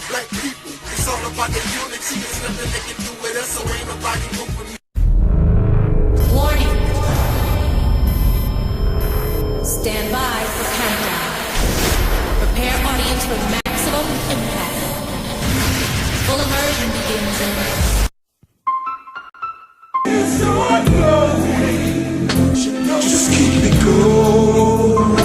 our black people. It's all about the unity. There's nothing they can do with us, so ain't nobody moving me. Warning. Stand by for countdown. Prepare audience for maximum impact. Full immersion begins in... Just keep it going.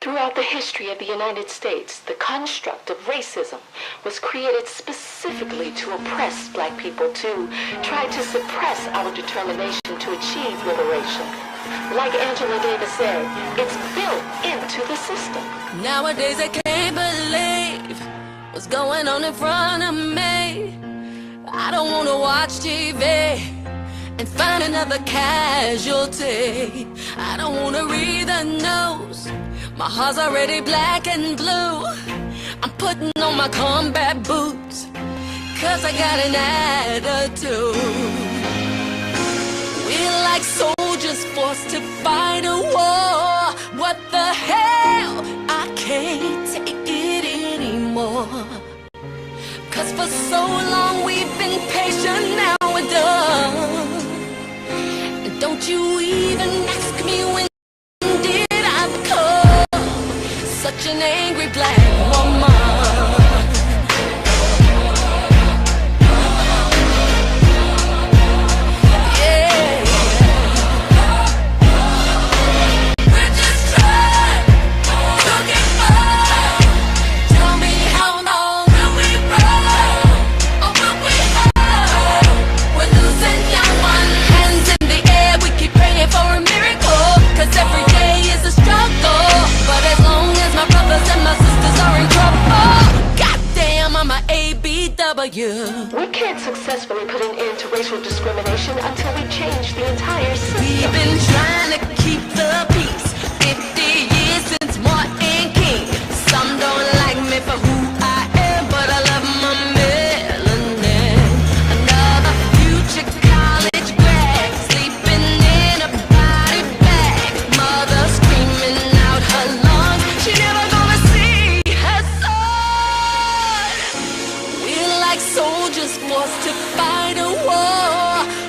Throughout the history of the United States, the construct of racism was created specifically to oppress black people, to try to suppress our determination to achieve liberation. Like Angela Davis said, it's built into the system. Nowadays I can't believe what's going on in front of me. I don't want to watch TV and find another casualty. I don't want to read the news. My heart's already black and blue. I'm putting on my combat boots, cause I got an attitude. We're like soldiers forced to fight a war. What the hell? I can't take it anymore. Cause for so long we've been patient, now we're done. And don't you even ask me when did I become such an angry black woman. We can't successfully put an end to racial discrimination until we change the entire system. We've been trying to keep the peace 50 years since Martin King. Some don't like me for who I am, but I love my melanin. Another future college grad sleeping in a body bag. Mother screaming out her lungs, she never gonna see her son. We're like soldiers forced to fight a war.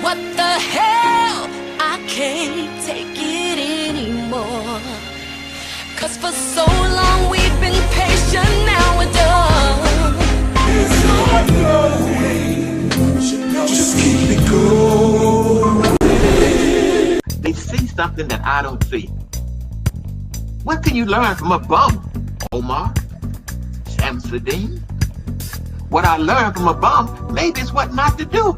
What the hell? I can't take it anymore. Cause for so long we've been patient, now we're done. It's all going. Just keep it going. They see something that I don't see. What can you learn from a bum, Omar? Shamsuddin? What I learned from a bum, maybe it's what not to do.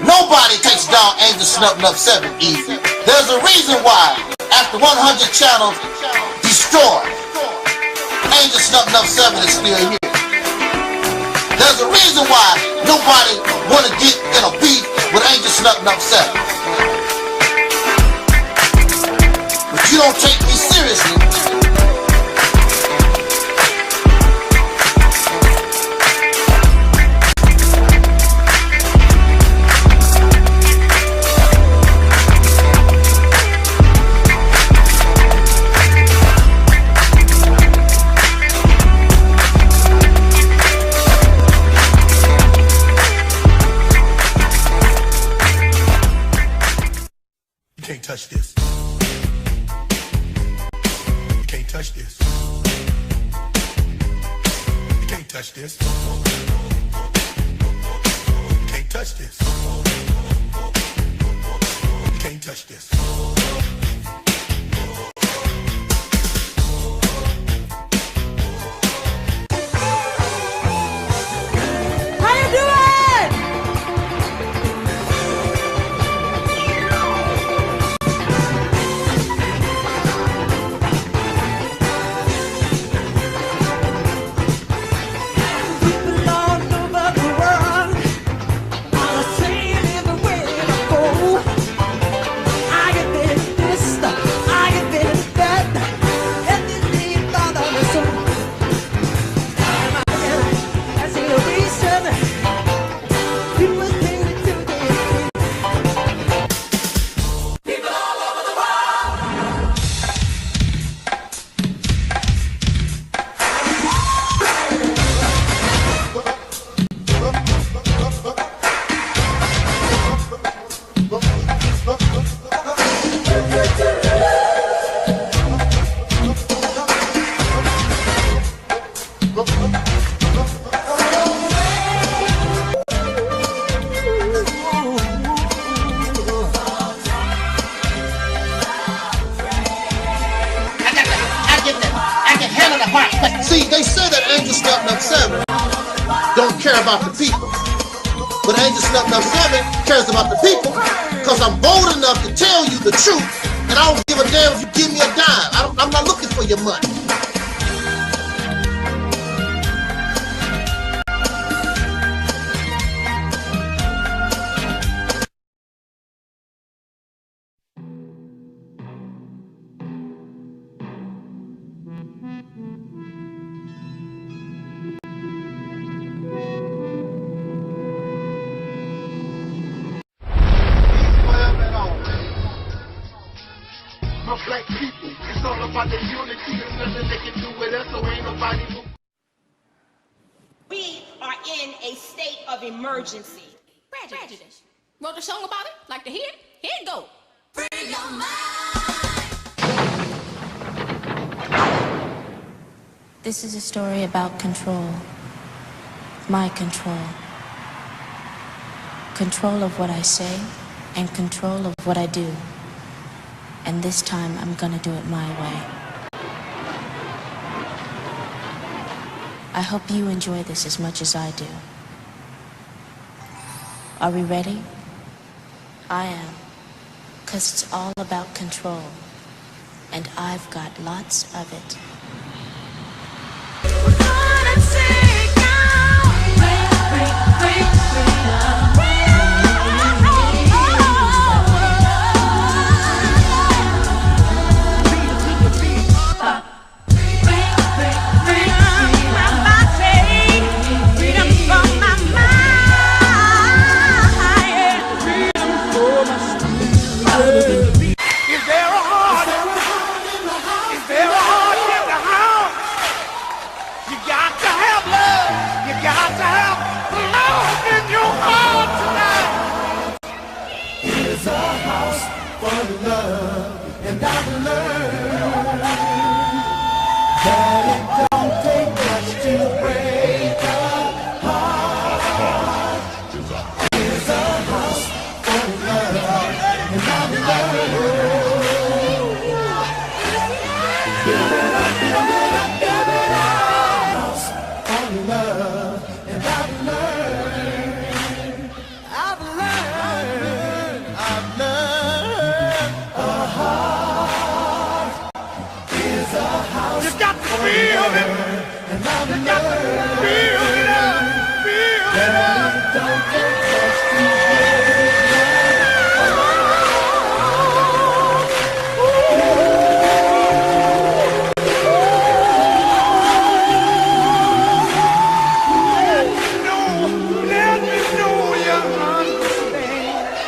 Nobody takes down Angel Snubbing Up 7 easy. There's a reason why, after 100 channels destroyed, Angel Snubbing Up 7 is still here. There's a reason why nobody want to get in a beef with Angel Snubbing Up 7. But you don't take me seriously. Touch this. You can't touch this. You can't touch this. You can't touch this. You can't touch this. How you doing? See, they say that Angel Snubbing Up 7 don't care about the people. But Angel Snubbing Up 7 cares about the people because I'm bold enough to tell you the truth, and I don't give a damn if you give me a dime. I'm not looking for your money. Black people, it's all about the unity. There's nothing they can do with us, so ain't nobody who. We are in a state of emergency. Prejudice. Wrote a song about it? Like to hear it? Here it go. Free your mind. This is a story about control. My control. Control of what I say and control of what I do. And this time, I'm gonna do it my way. I hope you enjoy this as much as I do. Are we ready? I am. 'Cause it's all about control. And I've got lots of it. I've learned feel it. You got to feel it out. Feel it Let me know you understand.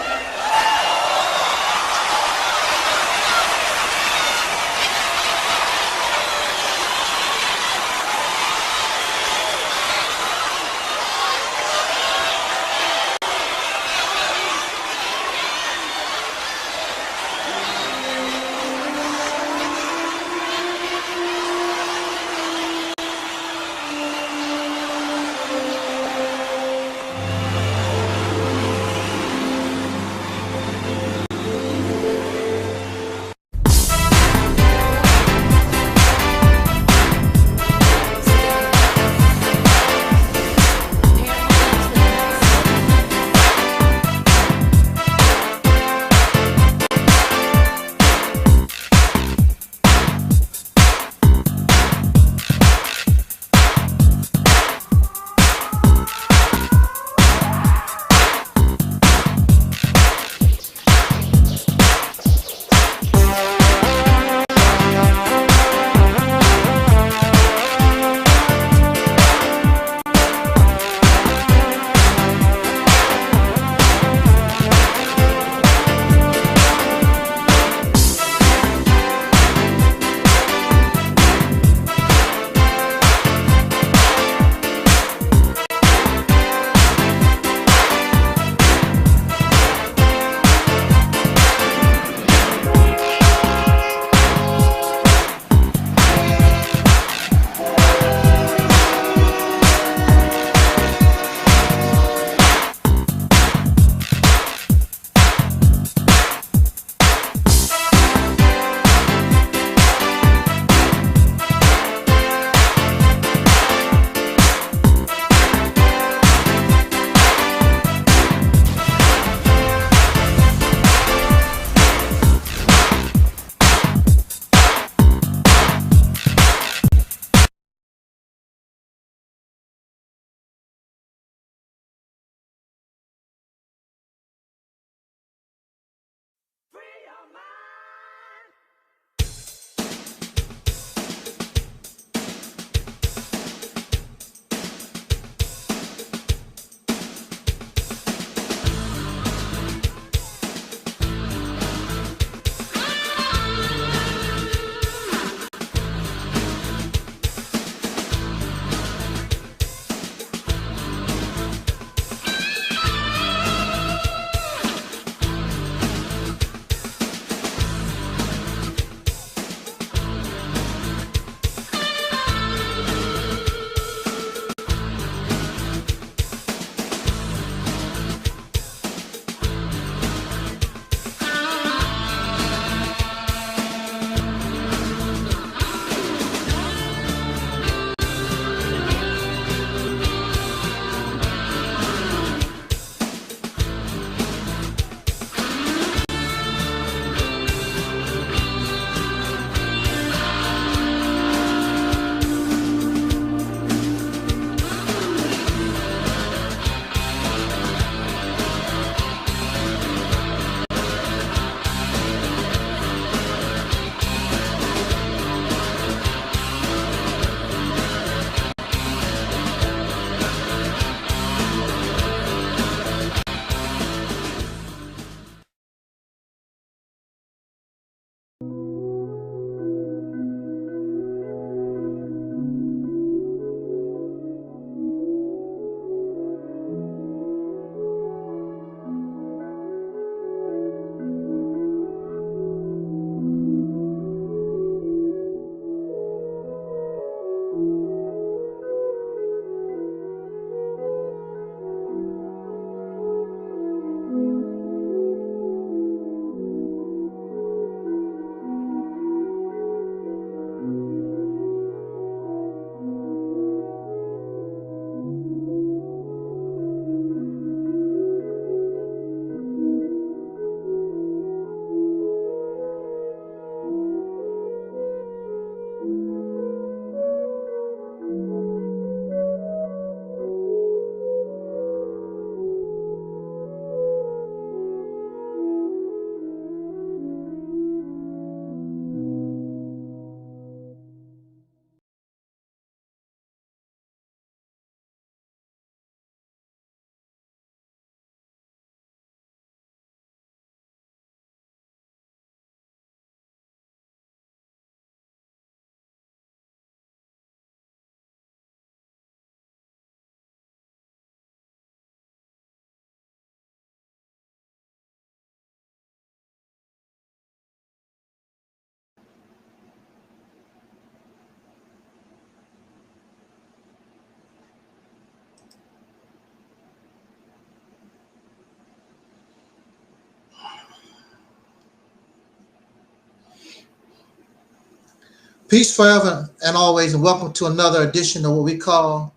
Peace forever and always, and welcome to another edition of what we call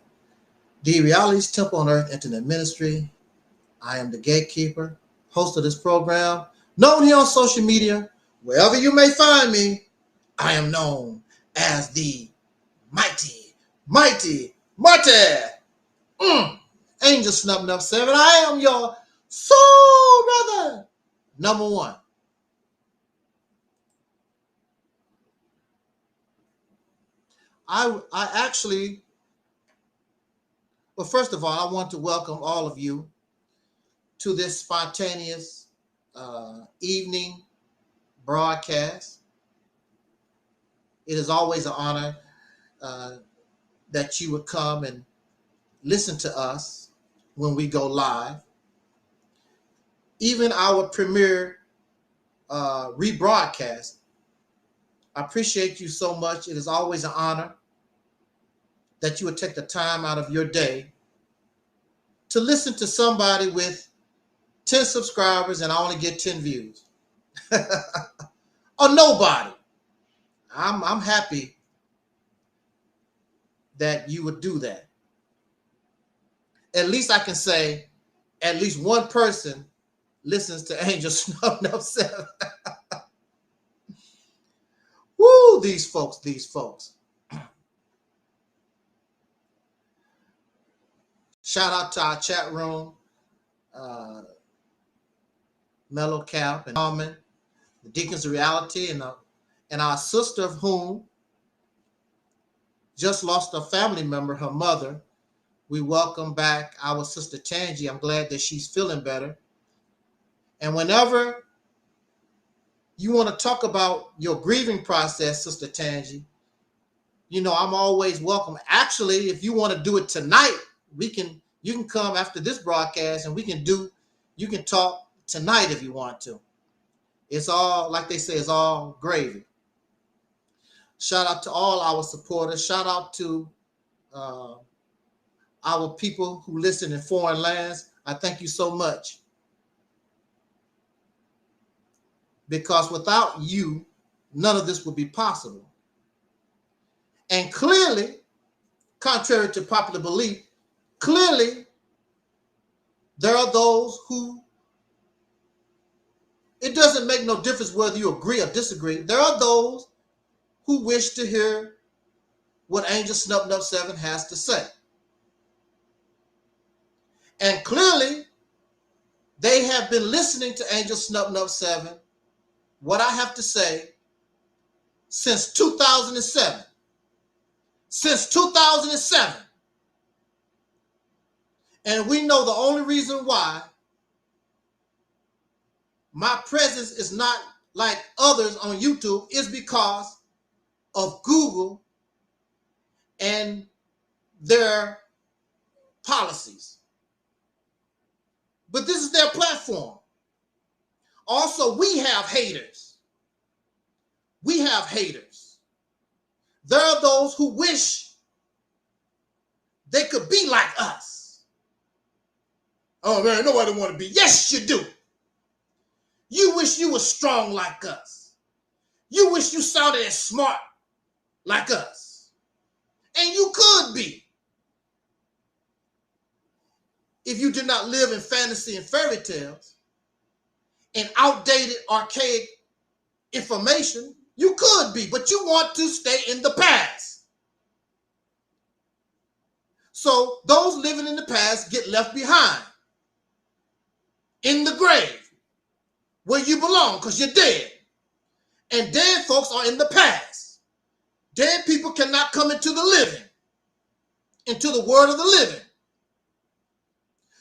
the Reality's Temple on Earth Internet Ministry. I am the gatekeeper, host of this program, known here on social media. Wherever you may find me, I am known as the mighty Angel Snub 7. I am your soul brother, number one. I actually, well, first of all, I want to welcome all of you to this spontaneous evening broadcast. It is always an honor that you would come and listen to us when we go live. Even our premiere rebroadcast. I appreciate you so much. It is always an honor that you would take the time out of your day to listen to somebody with 10 subscribers and I only get 10 views. Or nobody. I'm happy that you would do that. At least I can say at least one person listens to Angel Snub 7. Woo, these folks. Shout out to our chat room, Mellow Cap and Norman, the Deacons of Reality, and our sister of whom just lost a family member, her mother. We welcome back our sister Tangi. I'm glad that she's feeling better. And whenever you want to talk about your grieving process, Sister Tangi, you know, I'm always welcome. Actually, if you want to do it tonight, you can come after this broadcast and you can talk tonight if you want to. It's all, like they say, it's all gravy. Shout out to all our supporters. Shout out to our people who listen in foreign lands. I thank you so much. Because without you, none of this would be possible. And clearly, contrary to popular belief, clearly, there are those who, it doesn't make no difference whether you agree or disagree. There are those who wish to hear what Angel Snub 7 has to say. And clearly, they have been listening to Angel Snub 7, what I have to say, since 2007. Since 2007. And we know the only reason why my presence is not like others on YouTube is because of Google and their policies. But this is their platform. Also, we have haters. We have haters. There are those who wish they could be like us. Oh man, nobody want to be. Yes, you do. You wish you were strong like us. You wish you sounded as smart like us. And you could be. If you did not live in fantasy and fairy tales and outdated, archaic information, you could be, but you want to stay in the past. So those living in the past get left behind in the grave where you belong because you're dead. And dead folks are in the past. Dead people cannot come into the living, into the world of the living.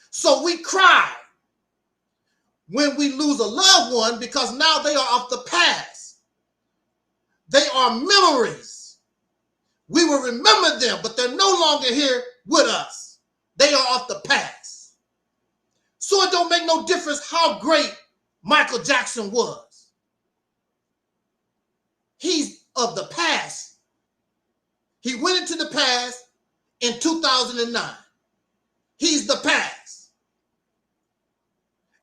So we cry when we lose a loved one because now they are of the past. They are memories. We will remember them, but they're no longer here with us. They are of the past. So it don't make no difference how great Michael Jackson was. He's of the past. He went into the past in 2009. He's the past.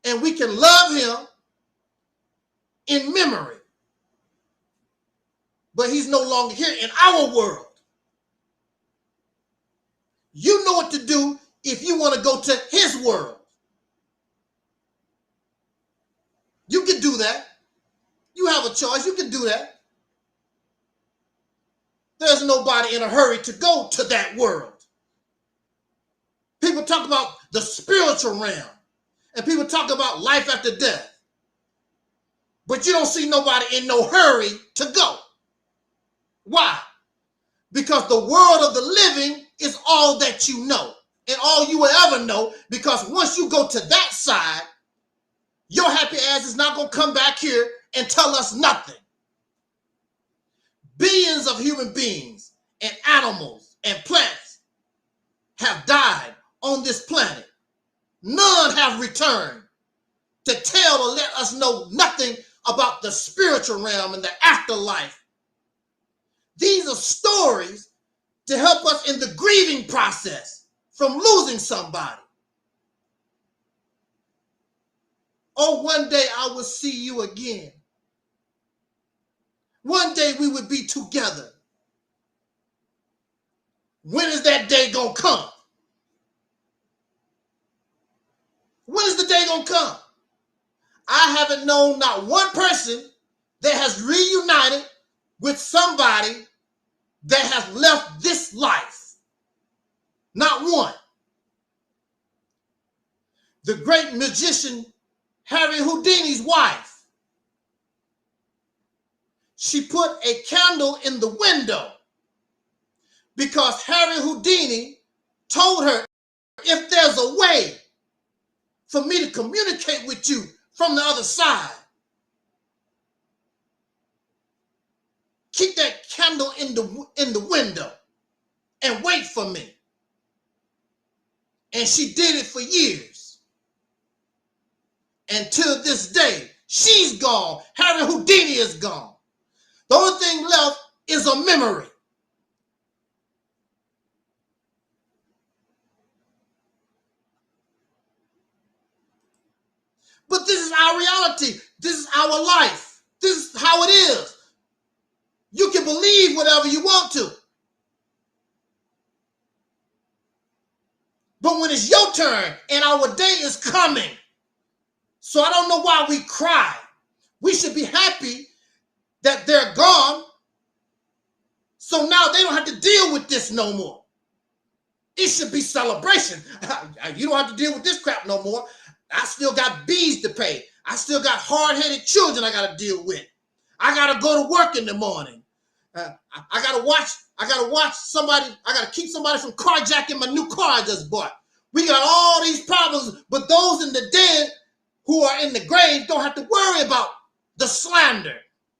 And we can love him in memory. but he's no longer here in our world. You know what to do if you want to go to his world. You can do that. You have a choice. You can do that. There's nobody in a hurry to go to that world. People talk about the spiritual realm, and people talk about life after death. But you don't see nobody in no hurry to go. Why? Because the world of the living is all that you know and all you will ever know, because once you go to that side, your happy ass is not going to come back here and tell us nothing. Billions of human beings and animals and plants have died on this planet. None have returned to tell or let us know nothing about the spiritual realm and the afterlife. These are stories to help us in the grieving process from losing somebody. Oh, one day I will see you again. One day we would be together. When is that day gonna come? When is the day gonna come? I haven't known not one person that has reunited with somebody that has left this life. Not one. The great magician Harry Houdini's wife, she put a candle in the window because Harry Houdini told her, if there's a way for me to communicate with you from the other side, keep that candle in the window and wait for me. And she did it for years. Until this day, she's gone. Harry Houdini is gone. The only thing left is a memory. But this is our reality. This is our life. This is how it is. You can believe whatever you want to. But when it's your turn and our day is coming, so I don't know why we cry. We should be happy that they're gone, so now they don't have to deal with this no more. It should be celebration. You don't have to deal with this crap no more. I still got bills to pay. I still got hard-headed children I got to deal with. I got to go to work in the morning. I got to watch somebody. I got to keep somebody from carjacking my new car I just bought. We got all these problems, but those in the dead who are in the grave don't have to worry about the slander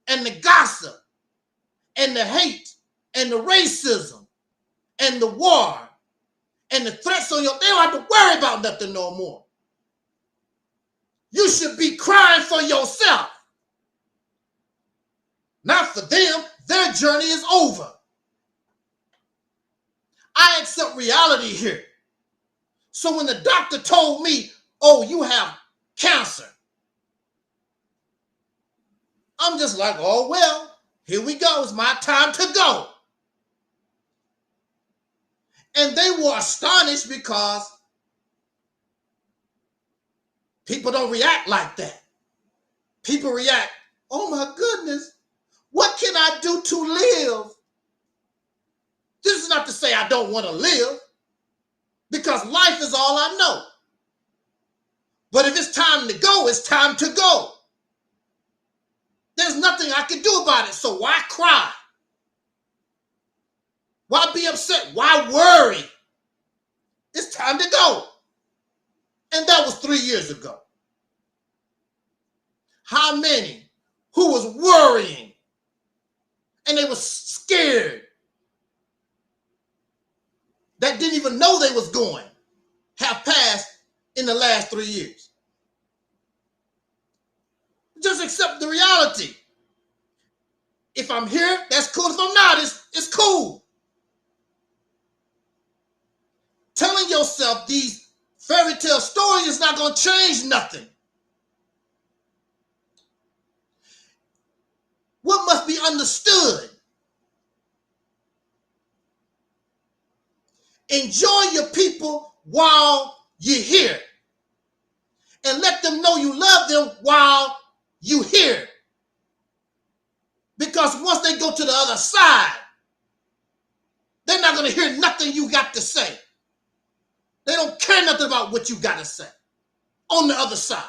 and the gossip and the hate and the racism and the war and the threats on your. They don't have to worry about nothing no more. You should be crying for yourself, not for them. Their journey is over. I accept reality here. So when the doctor told me, oh, you have cancer, I'm just like, oh, well, here we go. It's my time to go. And they were astonished because people don't react like that. People react, oh my goodness, what can I do to live? This is not to say I don't want to live, because life is all I know. But if it's time to go, it's time to go. There's nothing I can do about it, so why cry? Why be upset? Why worry? It's time to go. And that was 3 years ago. How many who was worrying and they were scared that didn't even know they was going have passed in the last 3 years? Just accept the reality. If I'm here, that's cool. If I'm not, it's cool. Telling yourself these fairy tale stories is not going to change nothing. What must be understood Enjoy your people while you're here. And let them know you love them while you're here. Because once they go to the other side, they're not going to hear nothing you got to say. They don't care nothing about what you got to say on the other side.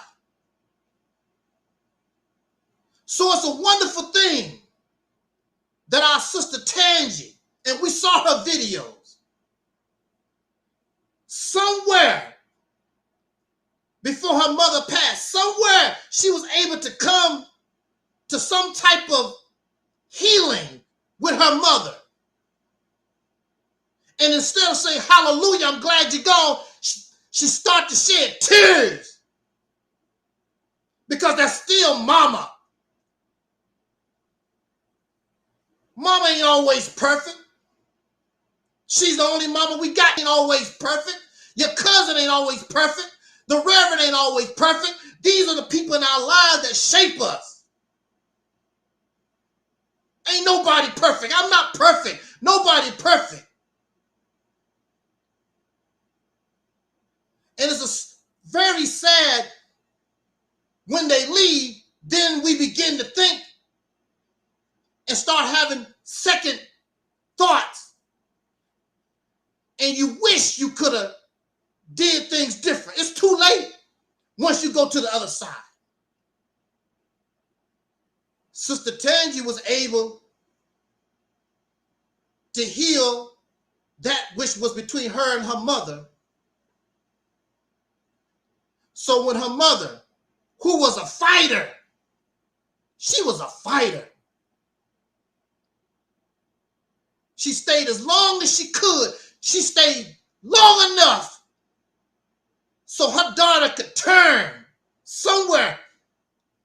So it's a wonderful thing that our sister Tangi, and we saw her videos, somewhere before her mother passed, somewhere she was able to come to some type of healing with her mother. And instead of saying, hallelujah, I'm glad you're gone, she started to shed tears. Because that's still mama. Mama ain't always perfect. She's the only mama we got. Ain't always perfect. Your cousin ain't always perfect. The reverend ain't always perfect. These are the people in our lives that shape us. Ain't nobody perfect. I'm not perfect. Nobody perfect. And it's very sad when they leave, then we begin to think and start having second thoughts. And you wish you could have did things different. It's too late once you go to the other side. Sister Tangi was able to heal that which was between her and her mother. So when her mother, who was a fighter, she was a fighter. She stayed as long as she could. She stayed long enough so her daughter could turn somewhere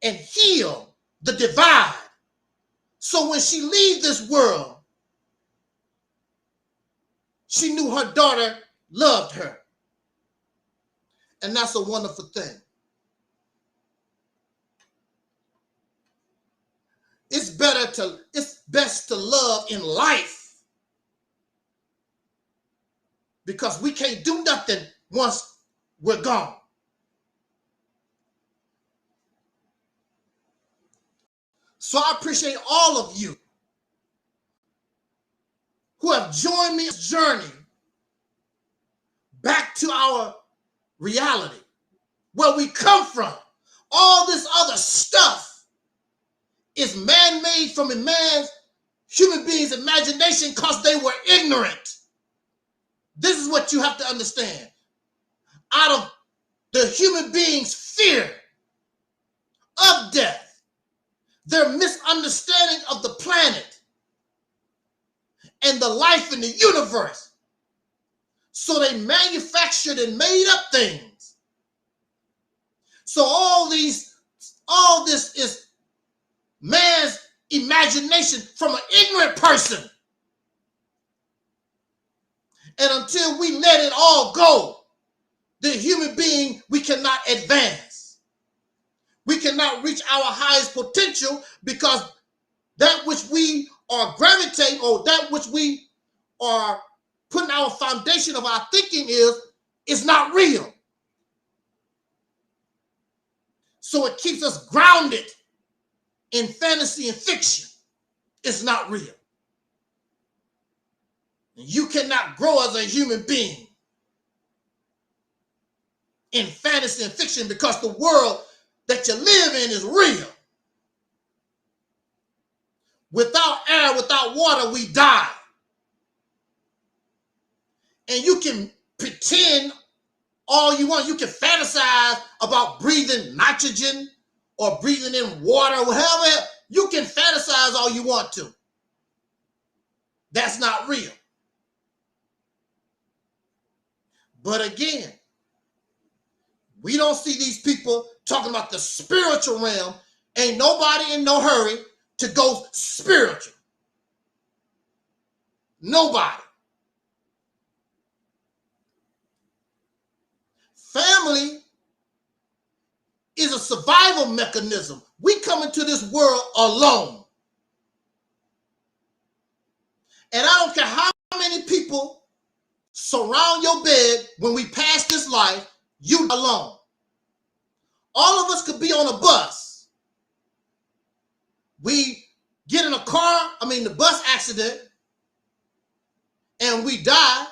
and heal the divide. So when she leaves this world, she knew her daughter loved her. And that's a wonderful thing. It's best to love in life. Because we can't do nothing once we're gone. So I appreciate all of you who have joined me in this journey back to our reality, where we come from. All this other stuff is man-made from human beings' imagination because they were ignorant. This is what you have to understand. Out of the human beings' fear of death, their misunderstanding of the planet and the life in the universe, so they manufactured and made up things. So all this is man's imagination from an ignorant person. And until we let it all go, the human being, we cannot advance. We cannot reach our highest potential because that which we are gravitating, or that which we are putting our foundation of our thinking is not real. So it keeps us grounded in fantasy and fiction. It's not real. You cannot grow as a human being in fantasy and fiction because the world that you live in is real. Without air, without water, we die. And you can pretend all you want. You can fantasize about breathing nitrogen or breathing in water, whatever. You can fantasize all you want to. That's not real. But again, we don't see these people talking about the spiritual realm. Ain't nobody in no hurry to go spiritual. Nobody. Family is a survival mechanism. We come into this world alone. And I don't care how many people surround your bed when we pass this life, you alone. All of us could be on a bus. We get in a car, the bus accident, and we die,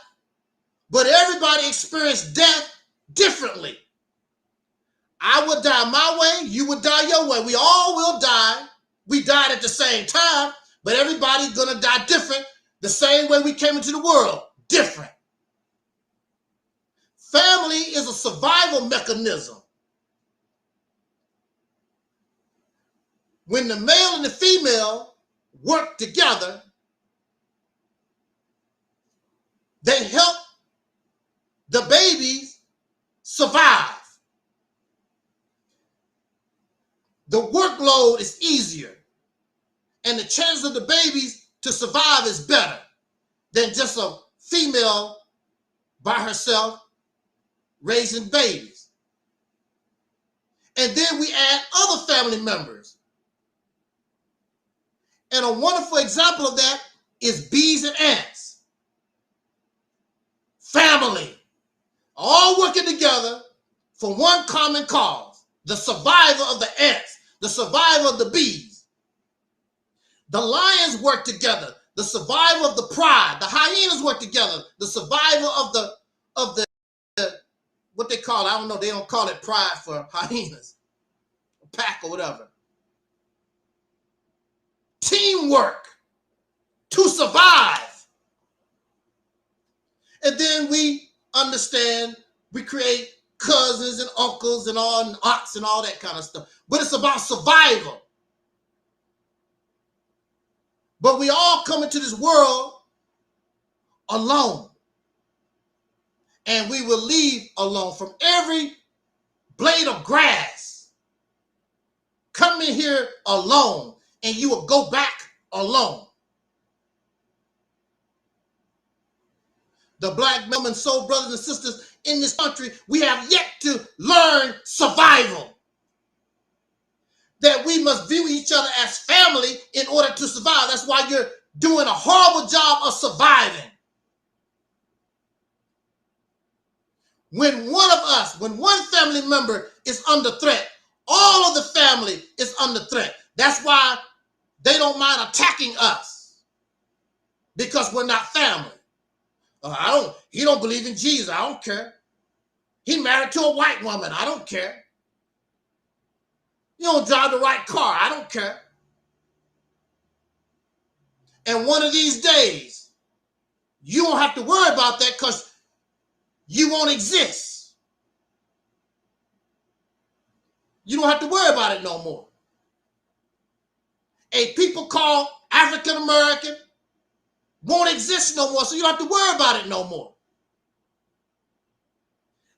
but everybody experienced death differently. I would die my way, you would die your way. We all will die. We died at the same time, but everybody's gonna die different, the same way we came into the world, different. Family is a survival mechanism. When the male and the female work together, they help the babies survive. The workload is easier, and the chance of the babies to survive is better than just a female by herself raising babies. And then we add other family members. And a wonderful example of that is bees and ants. Family, all working together for one common cause, the survival of the ants, the survival of the bees. The lions work together, the survival of the pride. The hyenas work together, the survival of the what they call it, I don't know, they don't call it pride for hyenas, a pack or whatever. Teamwork to survive. And then we understand, we create cousins and uncles and all and aunts and all that kind of stuff. But it's about survival. But we all come into this world alone. And we will leave alone. From every blade of grass, come in here alone, and you will go back alone. The black men and soul brothers and sisters in this country, we have yet to learn survival. That we must view each other as family in order to survive. That's why you're doing a horrible job of surviving. When one family member is under threat, all of the family is under threat. That's why they don't mind attacking us, because we're not family. He don't believe in Jesus. I don't care. He married to a white woman. I don't care. You don't drive the right car. I don't care. And one of these days, you won't have to worry about that because you won't exist. You don't have to worry about it no more. A people called African American won't exist no more, so you don't have to worry about it no more.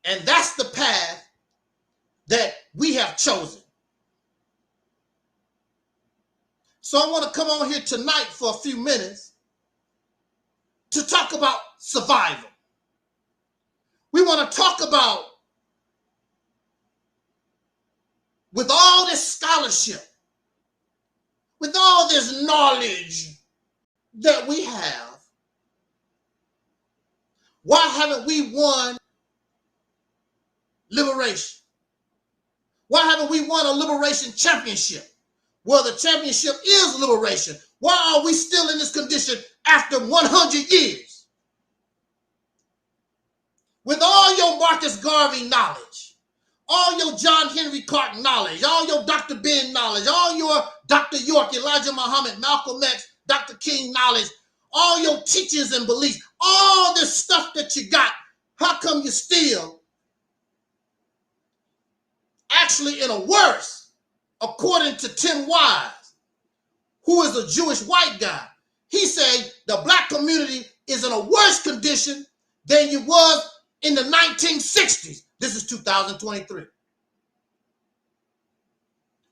And that's the path that we have chosen. So I want to come on here tonight for a few minutes to talk about survival. We want to talk about, with all this scholarship, with all this knowledge that we have, why haven't we won liberation? Why haven't we won a liberation championship? Well, the championship is liberation. Why are we still in this condition after 100 years? With all your Marcus Garvey knowledge, all your John Henry Clark knowledge, all your Dr. Ben knowledge, all your Dr. York, Elijah Muhammad, Malcolm X, Dr. King knowledge, all your teachings and beliefs, all this stuff that you got, how come you still actually in a worse, according to Tim Wise, who is a Jewish white guy? He said the black community is in a worse condition than you was in the 1960s. This is 2023.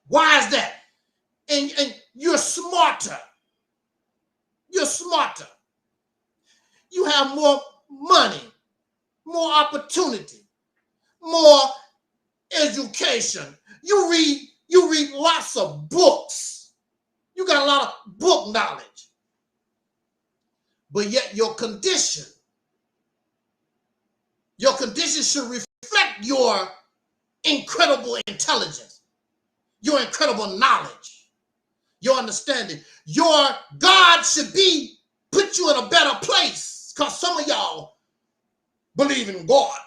Why is that? And you're smarter. You're smarter. You have more money, more opportunity, more education. You read lots of books. You got a lot of book knowledge. But yet your condition Your condition should reflect your incredible intelligence, your incredible knowledge, your understanding. Your God should put you in a better place, because some of y'all believe in God.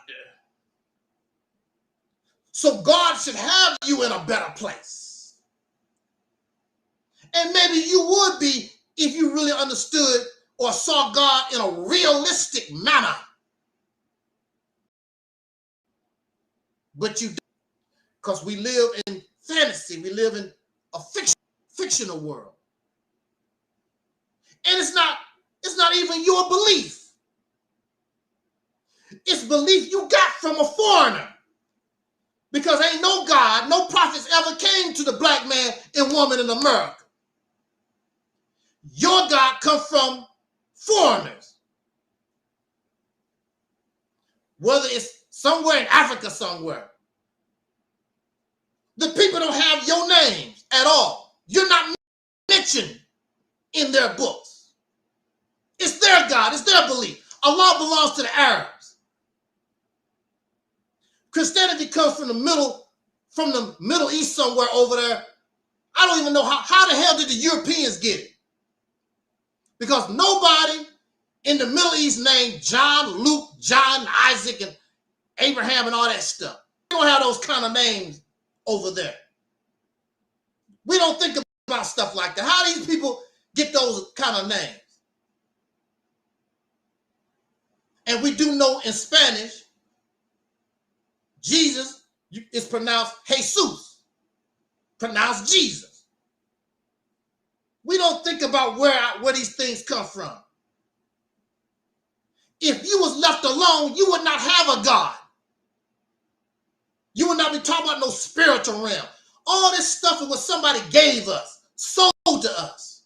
So God should have you in a better place. And maybe you would be if you really understood or saw God in a realistic manner. But you don't, because we live in fantasy. We live in a fictional world. And it's not even your belief. It's belief you got from a foreigner. Because ain't no God, no prophets ever came to the black man and woman in America. Your God comes from foreigners. Whether it's somewhere in Africa somewhere. The people don't have your names at all. You're not mentioned in their books. It's their God, it's their belief. Allah belongs to the Arabs. Christianity comes from the Middle East somewhere over there. I don't even know how the hell did the Europeans get it? Because nobody in the Middle East named John, Luke, John, Isaac, and Abraham and all that stuff. We don't have those kind of names over there. We don't think about stuff like that. How do these people get those kind of names? And we do know in Spanish, Jesus is pronounced Jesus, pronounced Jesus. We don't think about where these things come from. If you was left alone, you would not have a God. You would not be talking about no spiritual realm. All this stuff is what somebody gave us, sold to us.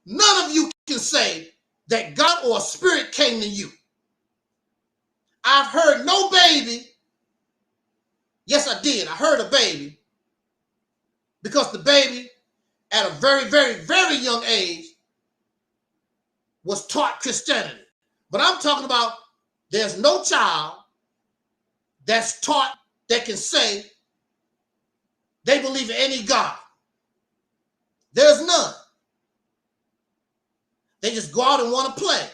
None of you can say that God or a spirit came to you. I've heard no baby. Yes, I did. I heard a baby. Because the baby, at a very, very, very young age, was taught Christianity. But I'm talking about there's no child that's taught that can say they believe in any God. There's none. They just go out and want to play.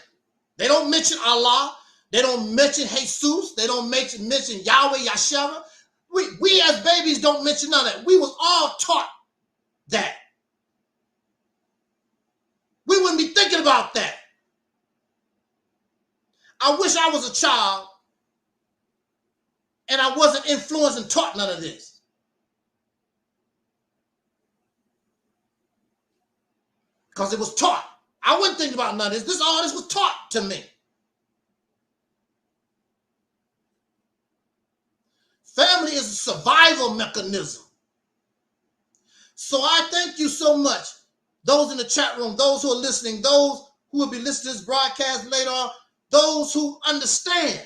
They don't mention Allah. They don't mention Jesus. They don't mention Yahweh, Yahshua. We as babies don't mention none of that. We was all taught that. We wouldn't be thinking about that. I wish I was a child and I wasn't influenced and taught none of this. Because it was taught. I wouldn't think about none of this. All this was taught to me. Family is a survival mechanism. So I thank you so much. Those in the chat room, those who are listening, those who will be listening to this broadcast later on, those who understand.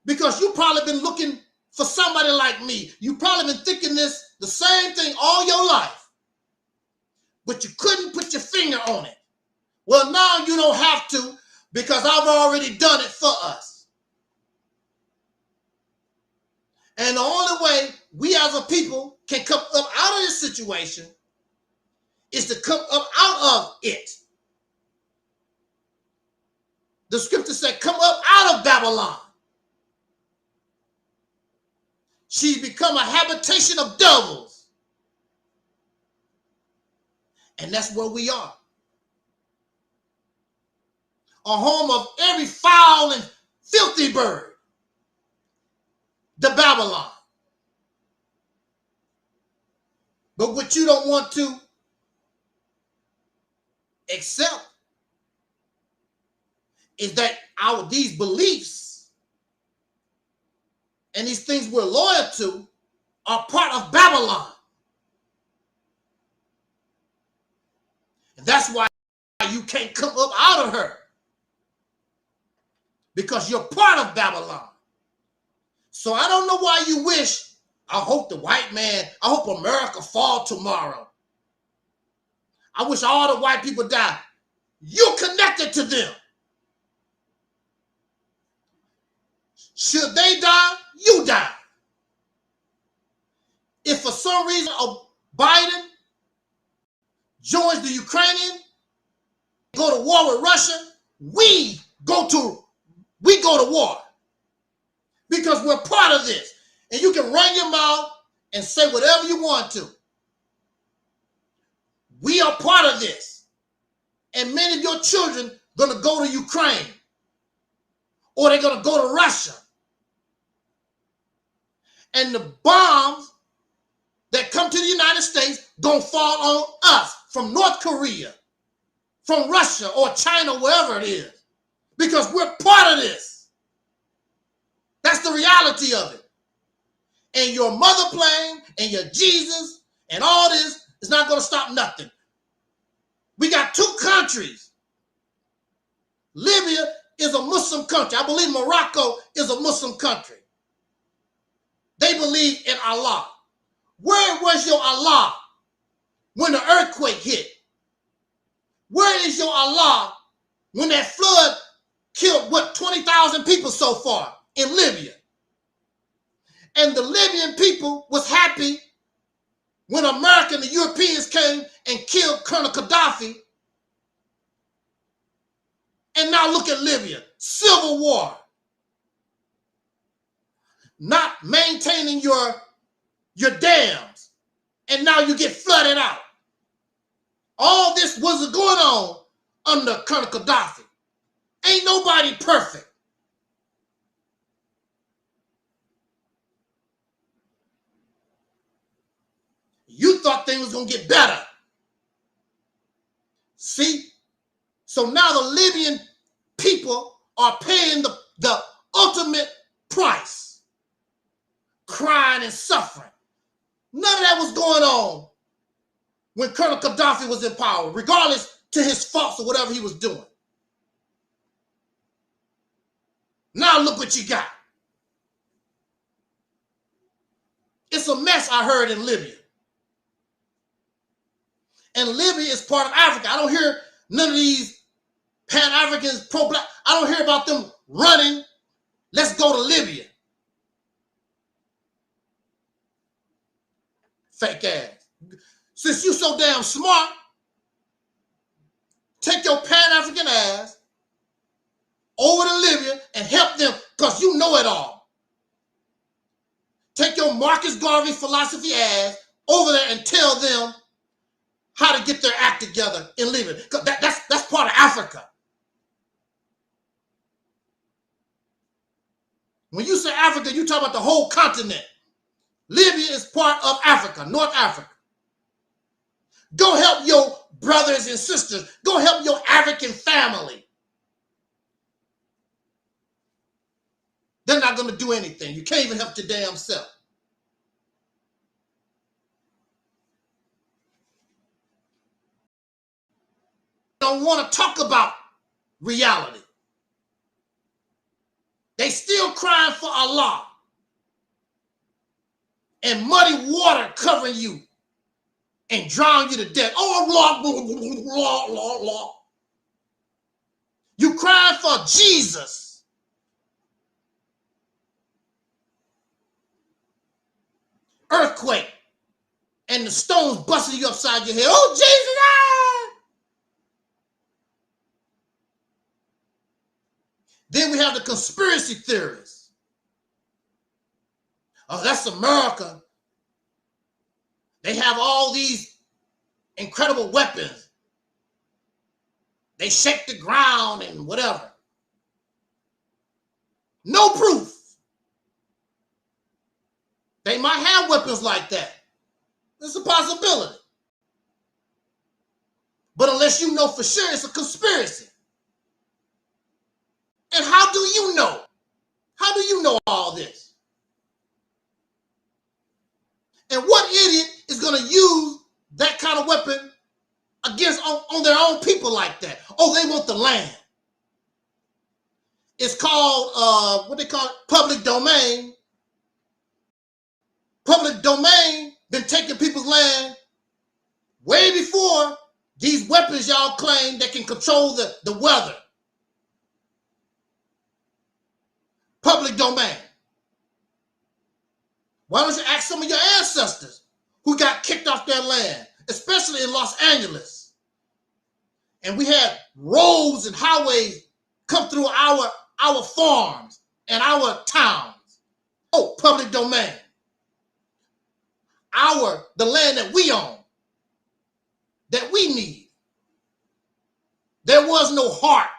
Because you've probably been looking for somebody like me. You've probably been thinking the same thing all your life. But you couldn't put your finger on it. Well, now you don't have to, because I've already done it for us. And the only way we as a people can come up out of this situation is to come up out of it. The scripture said, come up out of Babylon. She's become a habitation of devils. And that's where we are. A home of every foul and filthy bird. The Babylon. But what you don't want to accept is that these beliefs and these things we're loyal to are part of Babylon. And that's why you can't come up out of her. Because you're part of Babylon. So I don't know why you wish, I hope the white man, I hope America fall tomorrow. I wish all the white people die. You're connected to them. Should they die, you die. If for some reason Biden joins the Ukrainian, go to war with Russia, we go to war because we're part of this. And you can run your mouth and say whatever you want to. We are part of this. And many of your children are going to go to Ukraine or they're going to go to Russia. And the bombs that come to the United States don't fall on us from North Korea, from Russia or China, wherever it is, because we're part of this. That's the reality of it. And your mother plane and your Jesus and all this is not going to stop nothing. We got two countries. Libya is a Muslim country. I believe Morocco is a Muslim country. They believe in Allah. Where was your Allah when the earthquake hit? Where is your Allah when that flood killed, 20,000 people so far in Libya? And the Libyan people was happy when America and the Europeans came and killed Colonel Gaddafi. And now look at Libya, civil war. Not maintaining your dams, and now you get flooded out. All this wasn't going on under Colonel Gaddafi. Ain't nobody perfect. You thought things was going to get better. See? So now the Libyan people are paying the ultimate price, crying and suffering. None of that was going on when Colonel Gaddafi was in power, regardless to his faults or whatever he was doing. Now look what you got. It's a mess, I heard, in Libya. And Libya is part of Africa. I don't hear none of these Pan-Africans, pro-black. I don't hear about them running. Let's go to Libya. Fake ass. Since you so damn smart, take your Pan-African ass over to Libya and help them because you know it all. Take your Marcus Garvey philosophy ass over there and tell them how to get their act together in Libya. That's part of Africa. When you say Africa, you talk about the whole continent. Libya is part of Africa, North Africa. Go help your brothers and sisters. Go help your African family. They're not going to do anything. You can't even help your damn self. Don't want to talk about reality. They still crying for Allah and muddy water covering you and drowning you to death. Oh, Lord. You crying for Jesus. Earthquake and the stones busting you upside your head. Oh, Jesus! Then we have the conspiracy theorists. Oh, that's America. They have all these incredible weapons. They shake the ground and whatever. No proof. They might have weapons like that. It's a possibility. But unless you know for sure, it's a conspiracy. And how do you know? How do you know all this? And what idiot is going to use that kind of weapon against on their own people like that? Oh, they want the land. It's called, what they call it? Public domain. Public domain been taking people's land way before these weapons y'all claim that can control the weather. public domain? Why don't you ask some of your ancestors who got kicked off their land, especially in Los Angeles? And we had roads and highways come through our farms and our towns. Oh, public domain. The land that we own, that we need. There was no heart.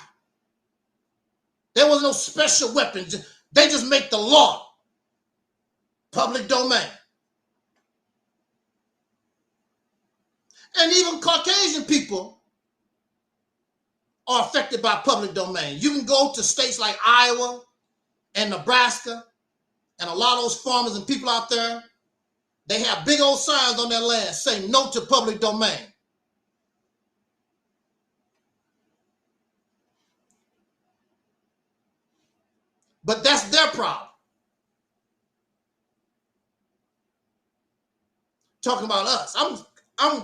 There was no special weapons. They just make the law. Public domain. And even Caucasian people are affected by public domain. You can go to states like Iowa and Nebraska, and a lot of those farmers and people out there, they have big old signs on their land saying no to public domain. But that's their problem. Talking about us. I'm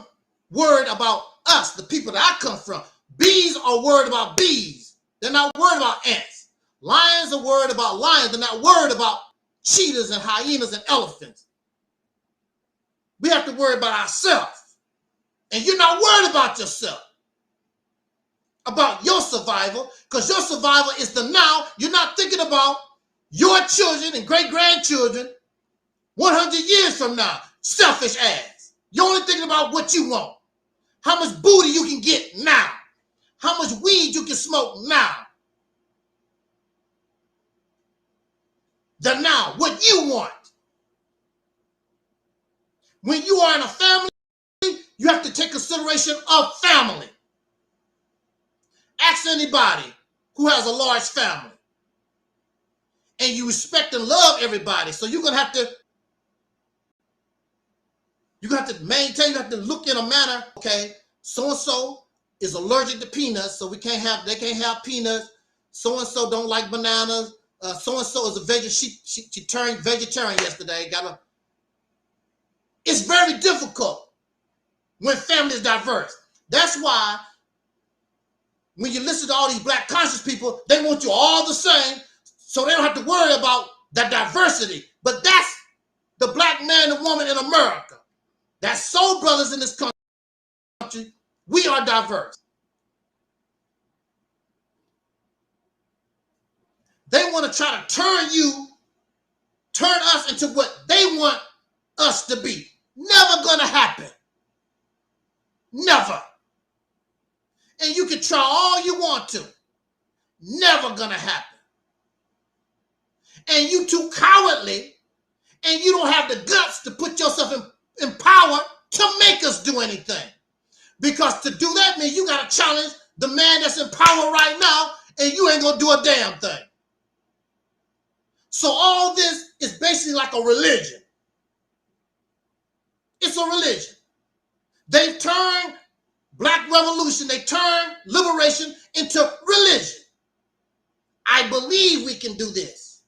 worried about us, the people that I come from. Bees are worried about bees. They're not worried about ants. Lions are worried about lions. They're not worried about cheetahs and hyenas and elephants. We have to worry about ourselves. And you're not worried about yourself, about your survival, because your survival is the now. You're not thinking about your children and great-grandchildren 100 years from now. Selfish ass. You're only thinking about what you want. How much booty you can get now. How much weed you can smoke now. The now, what you want. When you are in a family, you have to take consideration of family. Ask anybody who has a large family. And you respect and love everybody. So you're gonna have to maintain, you have to look in a manner, okay, so-and-so is allergic to peanuts, so they can't have peanuts. So-and-so don't like bananas. So-and-so is a vegetarian. She turned vegetarian yesterday. It's very difficult when family is diverse. That's why when you listen to all these black conscious people, they want you all the same, so they don't have to worry about that diversity. But that's the black man and woman in America. That's soul brothers in this country. We are diverse. They want to try to turn us into what they want us to be. Never gonna happen. Never. And you can try all you want to. Never gonna happen. And you too cowardly, and you don't have the guts to put yourself in power to make us do anything. Because to do that means you gotta challenge the man that's in power right now, and you ain't gonna do a damn thing. So all this is basically like a religion. It's a religion. They've turned black revolution, they turned liberation into religion. I believe we can do this.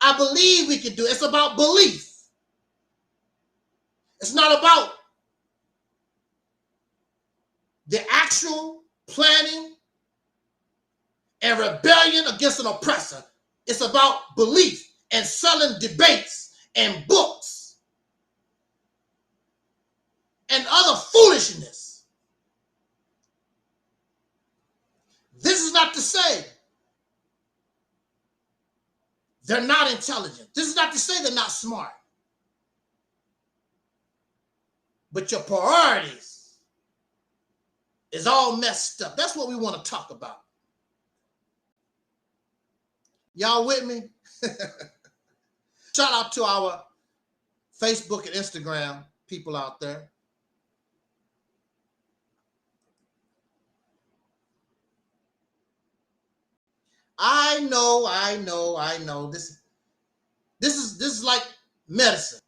I believe we can do it. It's about belief. It's not about the actual planning and rebellion against an oppressor. It's about belief and selling debates and books and other foolishness. This is not to say they're not intelligent. This is not to say they're not smart. But your priorities is all messed up. That's what we want to talk about. Y'all with me? Shout out to our Facebook and Instagram people out there. I know. This is like medicine.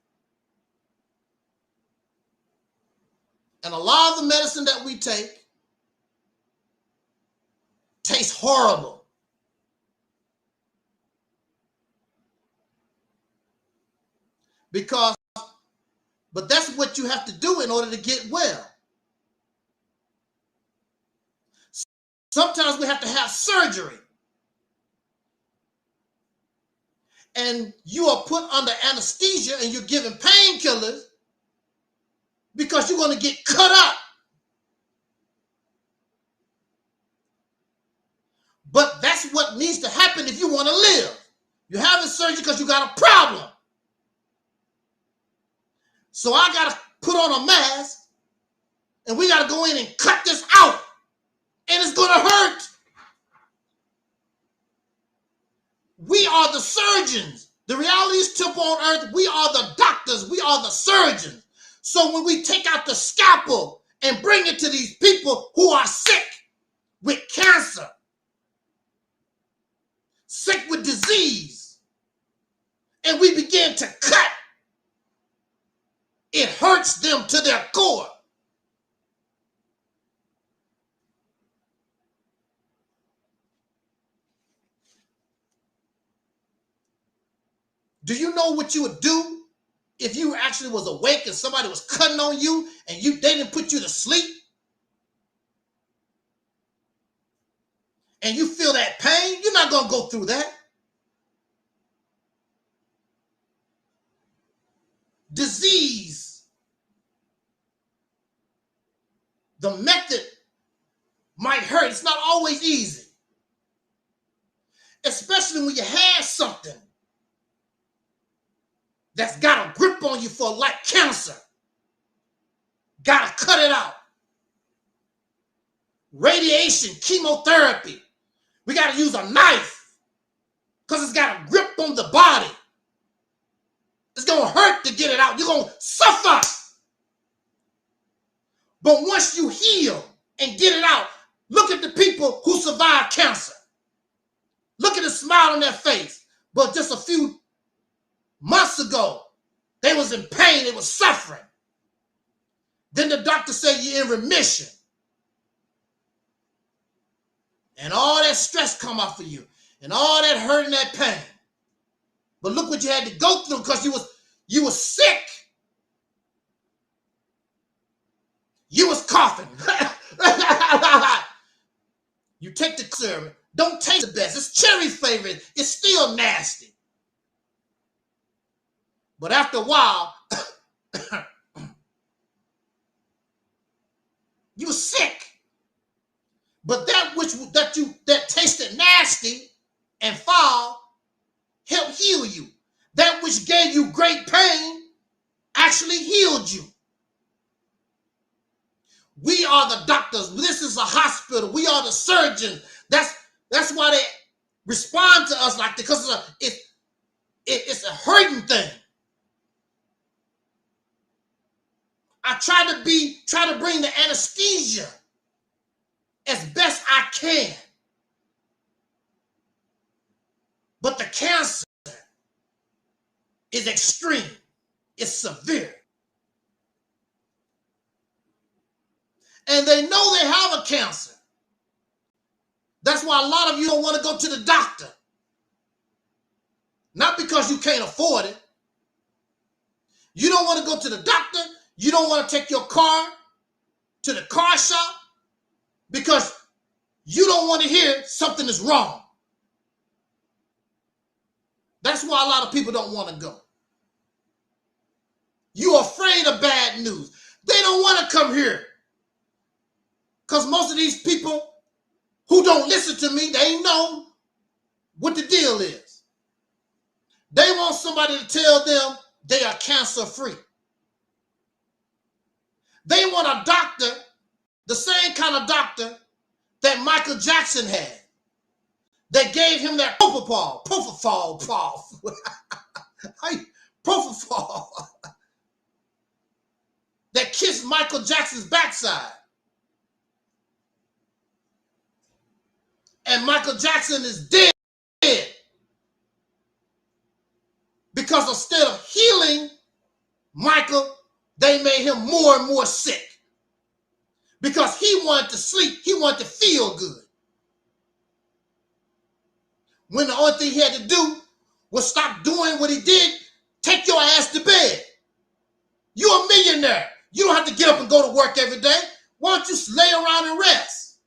And a lot of the medicine that we take tastes horrible. But that's what you have to do in order to get well. Sometimes we have to have surgery and you are put under anesthesia and you're given painkillers because you're going to get cut up. But that's what needs to happen if you want to live. You're having surgery because you got a problem. So I got to put on a mask and we got to go in and cut this out. And it's going to hurt. We are the surgeons. The reality is, temple on earth, we are the doctors. We are the surgeons. So when we take out the scalpel and bring it to these people who are sick with cancer, sick with disease, and we begin to cut, it hurts them to their core. Do you know what you would do if you actually was awake and somebody was cutting on you and they didn't put you to sleep? And you feel that pain? You're not going to go through that. Disease. The method might hurt. It's not always easy. Especially when you have something that's got a grip on you for like cancer. Gotta cut it out. Radiation, chemotherapy. We gotta use a knife because it's got a grip on the body. It's gonna hurt to get it out. You're gonna suffer. But once you heal and get it out, look at the people who survived cancer. Look at the smile on their face. But just a few months ago, they was in pain, they was suffering. Then the doctor said you're in remission. And all that stress come off of you, and all that hurt and that pain. But look what you had to go through because you was sick. You was coughing. You take the syrup, don't taste the best. It's cherry flavored, it's still nasty. But after a while, you were sick. But that tasted nasty and foul helped heal you. That which gave you great pain actually healed you. We are the doctors. This is a hospital. We are the surgeons. That's why they respond to us like that, because it's a hurting thing. I try to bring the anesthesia as best I can. But the cancer is extreme. It's severe. And they know they have a cancer. That's why a lot of you don't want to go to the doctor. Not because you can't afford it. You don't want to go to the doctor. You don't want to take your car to the car shop because you don't want to hear something is wrong. That's why a lot of people don't want to go. You're afraid of bad news. They don't want to come here because most of these people who don't listen to me, they know what the deal is. They want somebody to tell them they are cancer free. They want a doctor, the same kind of doctor that Michael Jackson had. They gave him that propofol, that kissed Michael Jackson's backside. And Michael Jackson is dead because instead of healing Michael, they made him more and more sick because he wanted to sleep. He wanted to feel good. When the only thing he had to do was stop doing what he did, take your ass to bed. You're a millionaire. You don't have to get up and go to work every day. Why don't you lay around and rest?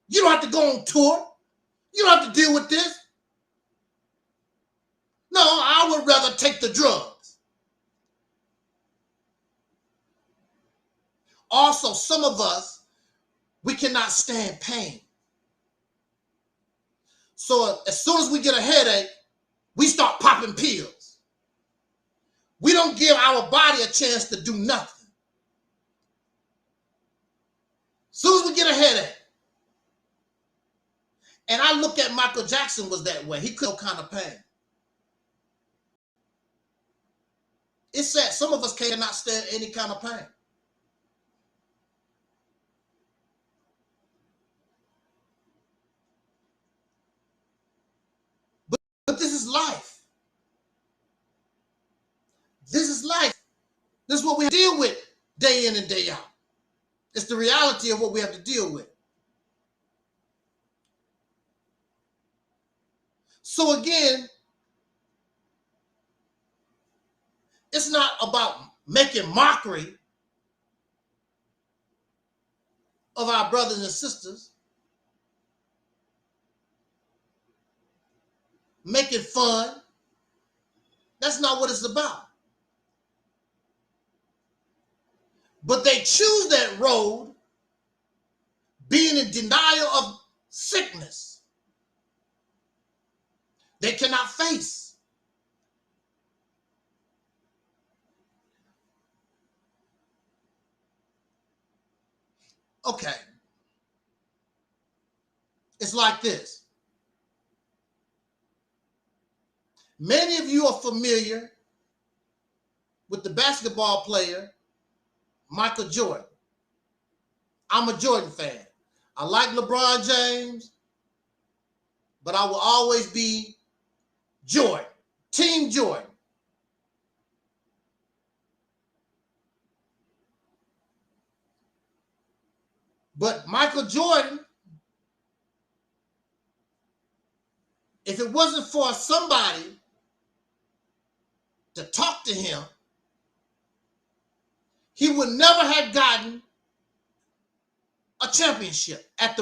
You don't have to go on tour. You don't have to deal with this. No, I would rather take the drugs. Also, some of us, we cannot stand pain. So as soon as we get a headache, we start popping pills. We don't give our body a chance to do nothing. As soon as we get a headache. And I look at Michael Jackson was that way. He couldn't no kind of pain. It's sad. Some of us cannot stand any kind of pain. But this is life. This is life. This is what we deal with day in and day out. It's the reality of what we have to deal with. So again, it's not about making mockery of our brothers and sisters, making fun. That's not what it's about. But they choose that road, being in denial of sickness. They cannot face. Okay. It's like this. Many of you are familiar with the basketball player Michael Jordan. I'm a Jordan fan. I like LeBron James, but I will always be Jordan, Team Jordan. But Michael Jordan, if it wasn't for somebody to talk to him, he would never have gotten a championship at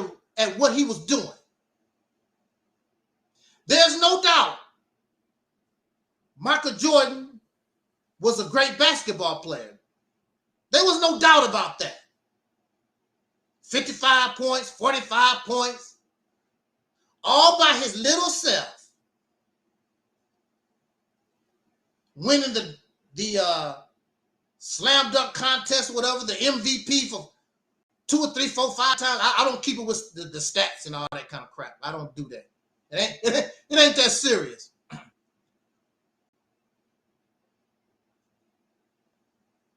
what he was doing. There's no doubt Michael Jordan was a great basketball player. There was no doubt about that. 55 points, 45 points, all by his little self. Winning the slam dunk contest, whatever, the MVP for 2 or 3, 4, 5 times. I don't keep it with the stats and all that kind of crap. I don't do that. It ain't that serious.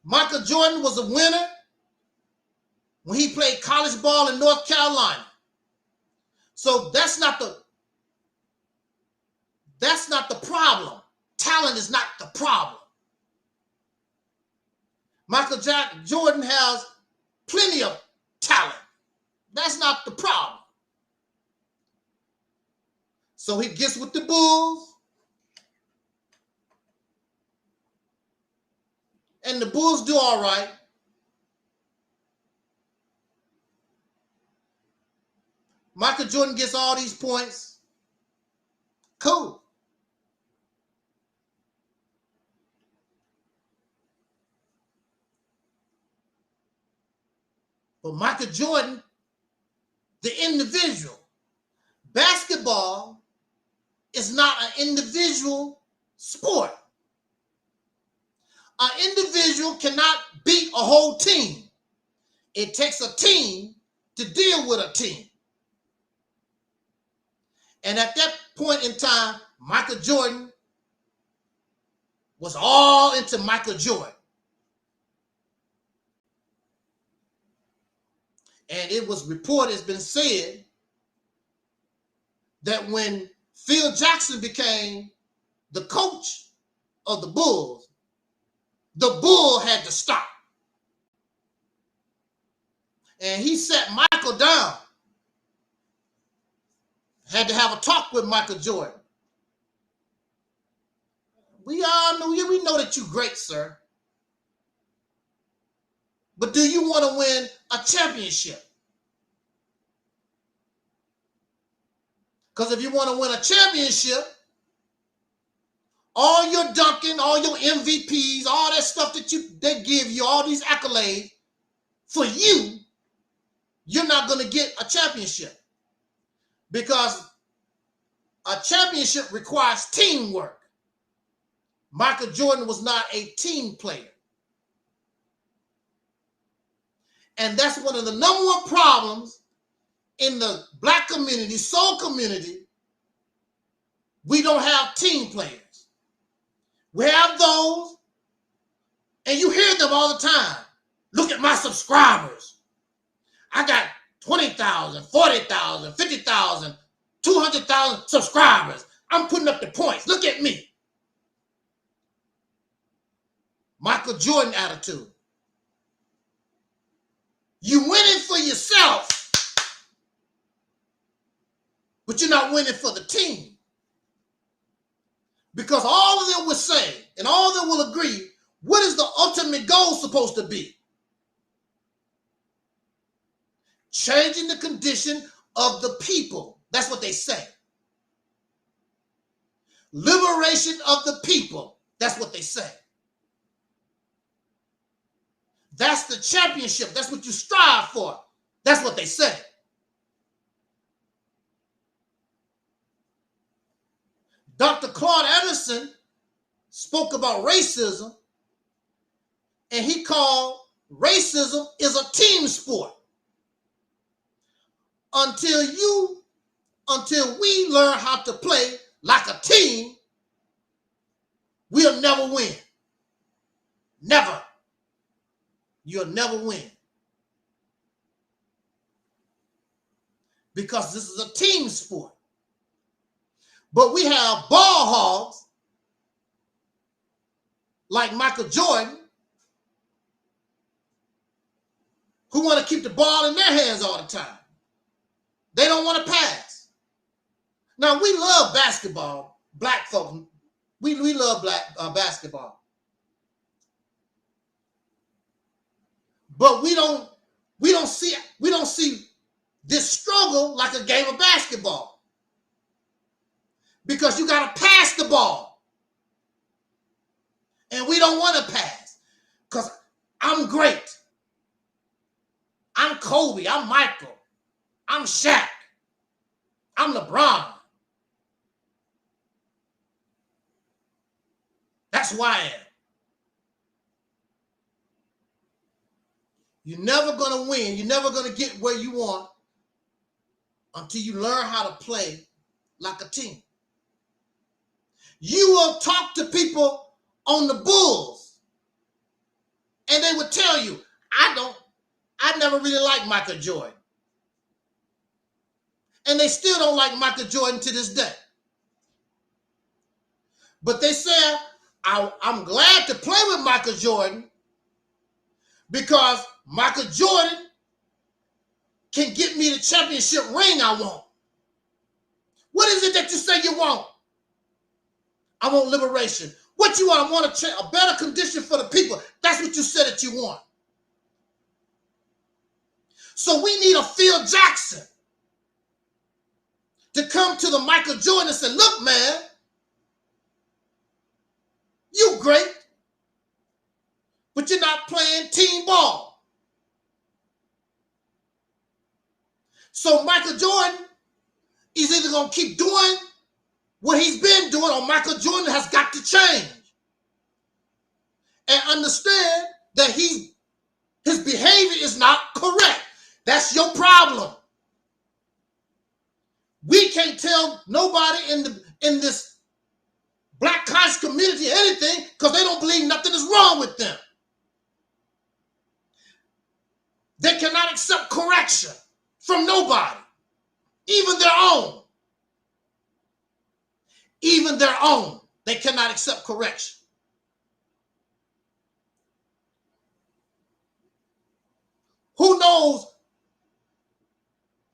Michael Jordan was a winner when he played college ball in North Carolina. So that's not the problem. Talent is not the problem. Michael Jordan has plenty of talent. That's not the problem. So he gets with the Bulls. And the Bulls do all right. Michael Jordan gets all these points. Cool. But Michael Jordan, the individual, basketball is not an individual sport. An individual cannot beat a whole team. It takes a team to deal with a team. And at that point in time, Michael Jordan was all into Michael Jordan. And it was reported, it's been said, that when Phil Jackson became the coach of the Bulls, the Bull had to stop. And he sat Michael down. Had to have a talk with Michael Jordan. We all know you. We know that you're great, sir. But do you want to win a championship? Because if you want to win a championship, all your dunking, all your MVPs, all that stuff that they give you, all these accolades, for you, you're not going to get a championship. Because a championship requires teamwork. Michael Jordan was not a team player. And that's one of the number one problems in the black community, soul community. We don't have team players. We have those, and you hear them all the time. Look at my subscribers. I got 20,000, 40,000, 50,000, 200,000 subscribers. I'm putting up the points. Look at me. Michael Jordan attitude. You winning for yourself, but you're not winning for the team. Because all of them will say, and all of them will agree, what is the ultimate goal supposed to be? Changing the condition of the people. That's what they say. Liberation of the people. That's what they say. That's the championship. That's what you strive for. That's what they say. Dr. Claude Anderson spoke about racism, and he called racism is a team sport. Until we learn how to play like a team, we'll never win. Never. You'll never win. Because this is a team sport. But we have ball hogs like Michael Jordan who want to keep the ball in their hands all the time. They don't want to pass. Now, we love basketball, black folks. We love basketball. But we don't see this struggle like a game of basketball. Because you got to pass the ball. And we don't want to pass. Because I'm great. I'm Kobe. I'm Michael. I'm Shaq. I'm LeBron. That's who I am. You're never going to win. You're never going to get where you want until you learn how to play like a team. You will talk to people on the Bulls, and they would tell you, I never really liked Michael Jordan. And they still don't like Michael Jordan to this day. But they say, I'm glad to play with Michael Jordan because Michael Jordan can get me the championship ring I want. What is it that you say you want? I want liberation. What you want? I want a better condition for the people. That's what you said that you want. So we need a Phil Jackson to come to the Michael Jordan and say, look, man, you great, but you're not playing team ball. So Michael Jordan is either going to keep doing what he's been doing, or Michael Jordan has got to change and understand that his behavior is not correct. That's your problem. We can't tell nobody in this black conscious community anything because they don't believe nothing is wrong with them. They cannot accept correction from nobody, even their own. Even their own, they cannot accept correction. Who knows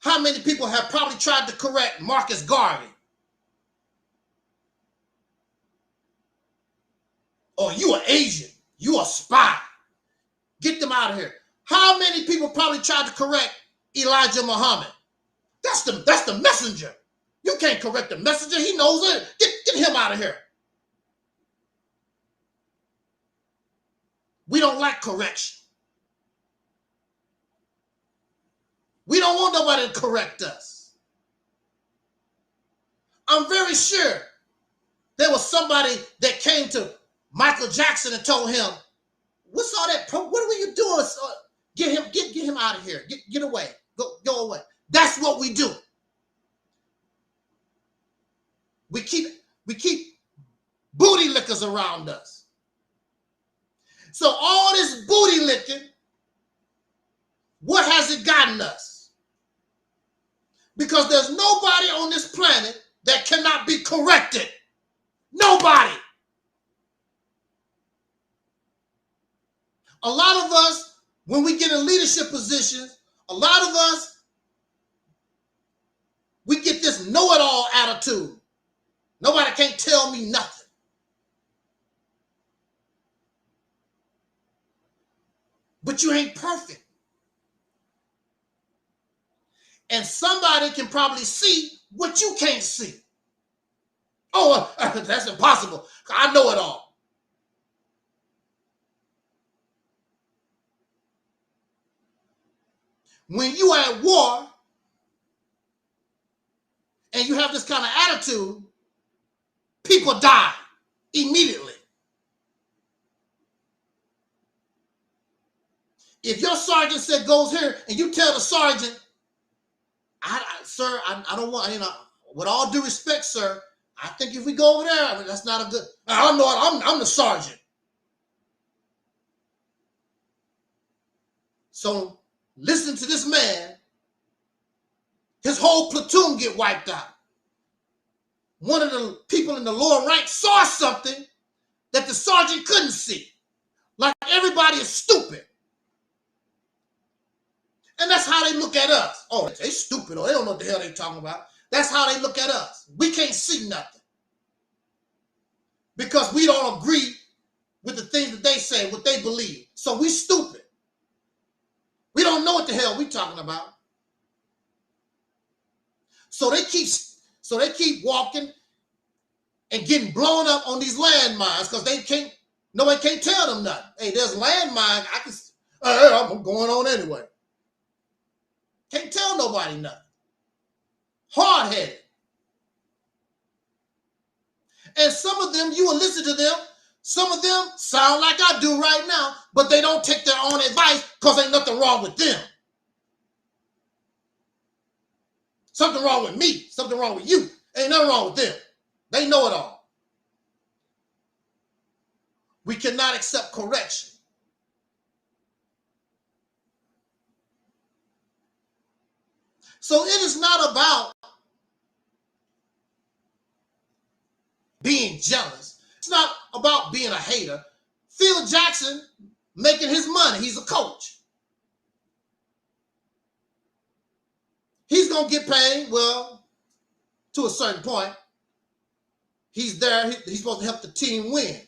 how many people have probably tried to correct Marcus Garvey? Or you are Asian, you a spy. Get them out of here. How many people probably tried to correct Elijah Muhammad? That's the messenger. You can't correct the messenger. He knows it. Get him out of here. We don't like correction. We don't want nobody to correct us. I'm very sure there was somebody that came to Michael Jackson and told him, what's all that? What were you doing? Get him out of here. Get away. Go away. That's what we do. We keep booty lickers around us. So all this booty licking, what has it gotten us? Because there's nobody on this planet that cannot be corrected. Nobody. A lot of us, when we get in leadership positions, a lot of us, we get this know-it-all attitude. Nobody can't tell me nothing. But you ain't perfect. And somebody can probably see what you can't see. Oh, that's impossible. I know it all. When you are at war and you have this kind of attitude, people die immediately. If your sergeant said goes here and you tell the sergeant, sir, I don't want, with all due respect, sir, I think if we go over there, that's not a good, I know I'm the sergeant. So listen to this man, his whole platoon get wiped out. One of the people in the lower rank saw something that the sergeant couldn't see. Like everybody is stupid. And that's how they look at us. Oh, they stupid, or they don't know what the hell they talking about. That's how they look at us. We can't see nothing. Because we don't agree with the things that they say, what they believe. So we stupid. We don't know what the hell we talking about. So they keep walking and getting blown up on these landmines because nobody can't tell them nothing. Hey, there's a landmine. I'm going on anyway. Can't tell nobody nothing. Hard-headed. And some of them, you will listen to them. Some of them sound like I do right now, but they don't take their own advice because ain't nothing wrong with them. Something wrong with me. Something wrong with you. Ain't nothing wrong with them. They know it all. We cannot accept correction. So it is not about being jealous. It's not about being a hater. Phil Jackson making his money. He's a coach. He's going to get paid, well, to a certain point. He's there. He's supposed to help the team win.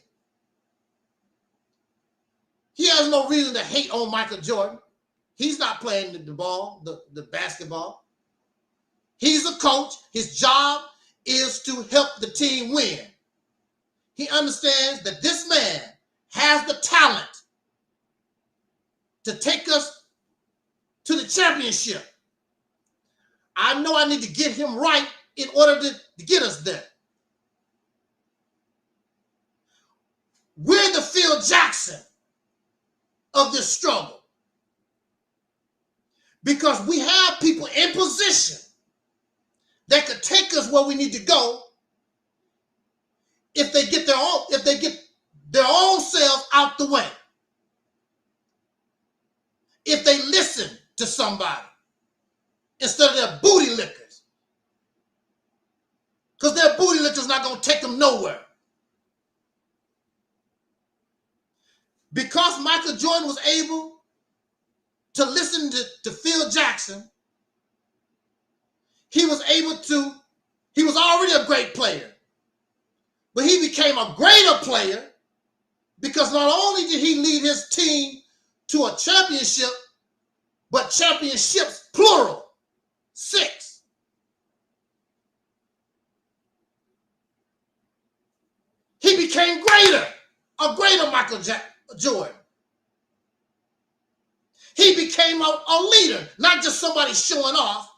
He has no reason to hate on Michael Jordan. He's not playing the ball, the basketball. He's a coach. His job is to help the team win. He understands that this man has the talent to take us to the championship. I know I need to get him right in order to get us there. We're the Phil Jackson of this struggle because we have people in position that could take us where we need to go if they get their own selves out the way. If they listen to somebody instead of their booty lickers. Because their booty lickers not going to take them nowhere. Because Michael Jordan was able to listen to Phil Jackson, he was already a great player, but he became a greater player because not only did he lead his team to a championship, but championships, plural, 6. He became greater, a greater Michael Jordan. he became a leader, not just somebody showing off.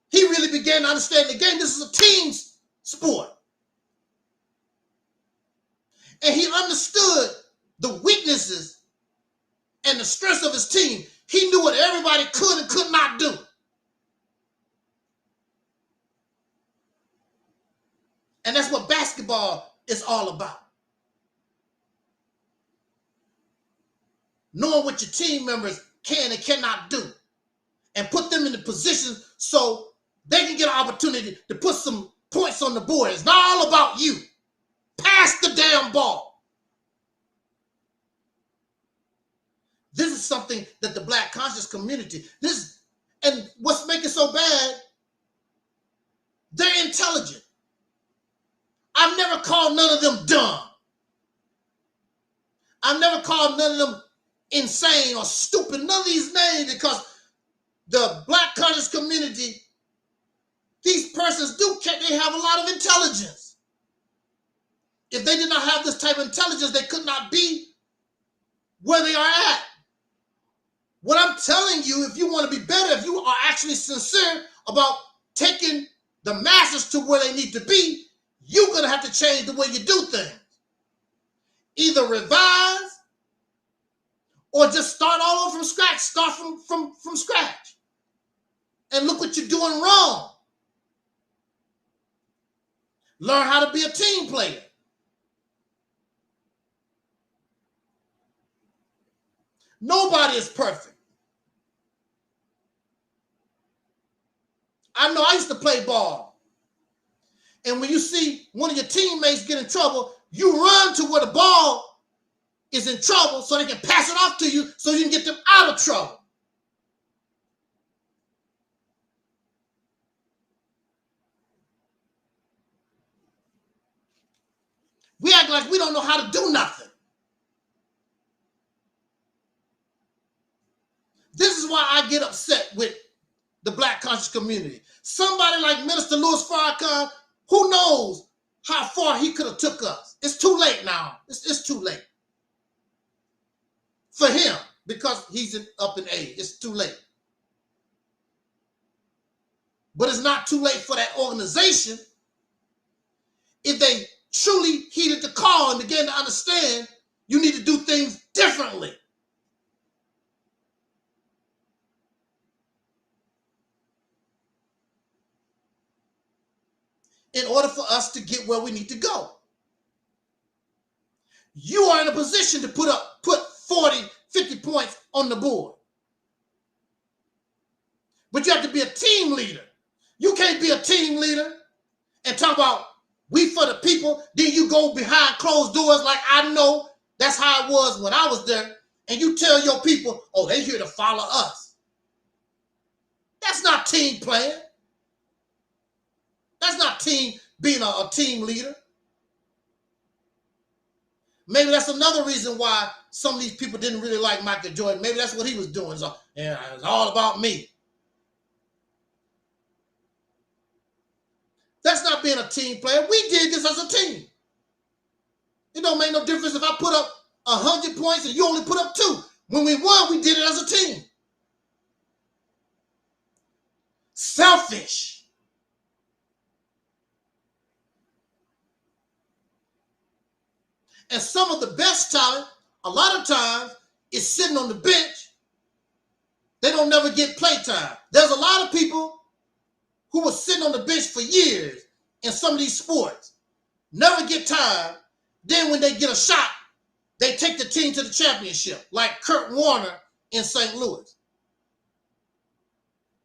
He really began to understand the game. This is a team sport. And he understood the weaknesses and the strengths of his team. He knew what everybody could and could not do. And that's what basketball is all about. Knowing what your team members can and cannot do. And put them in the position so they can get an opportunity to put some points on the board. It's not all about you. Pass the damn ball. This is something that the Black conscious community, and what's making it so bad, they're intelligent. I've never called none of them dumb. I've never called none of them insane or stupid, none of these names, because the Black conscious community, these persons they have a lot of intelligence. If they did not have this type of intelligence, they could not be where they are at. What I'm telling you, if you want to be better, if you are actually sincere about taking the masses to where they need to be, you're going to have to change the way you do things. Either revise or just start all over from scratch. Start from scratch. And look what you're doing wrong. Learn how to be a team player. Nobody is perfect. I know I used to play ball. And when you see one of your teammates get in trouble, you run to where the ball is in trouble so they can pass it off to you so you can get them out of trouble. We act like we don't know how to do nothing. This is why I get upset with the Black conscious community. Somebody like Minister Louis Farrakhan, who knows how far he could have took us. It's too late now. It's too late. For him, because he's up in age. It's too late. But it's not too late for that organization if they truly heeded the call and began to understand you need to do things differently. In order for us to get where we need to go. You are in a position to put 40, 50 points on the board. But you have to be a team leader. You can't be a team leader and talk about we for the people, then you go behind closed doors like I know that's how it was when I was there, and you tell your people, oh, they here to follow us. That's not team playing. That's not being a team leader. Maybe that's another reason why some of these people didn't really like Michael Jordan. Maybe that's what he was doing. So, yeah, it's all about me. That's not being a team player. We did this as a team. It don't make no difference if I put up 100 points and you only put up 2. When we won, we did it as a team. Selfish. And some of the best talent, a lot of times, is sitting on the bench. They don't never get play time. There's a lot of people who were sitting on the bench for years in some of these sports, never get time. Then when they get a shot, they take the team to the championship, like Kurt Warner in St. Louis.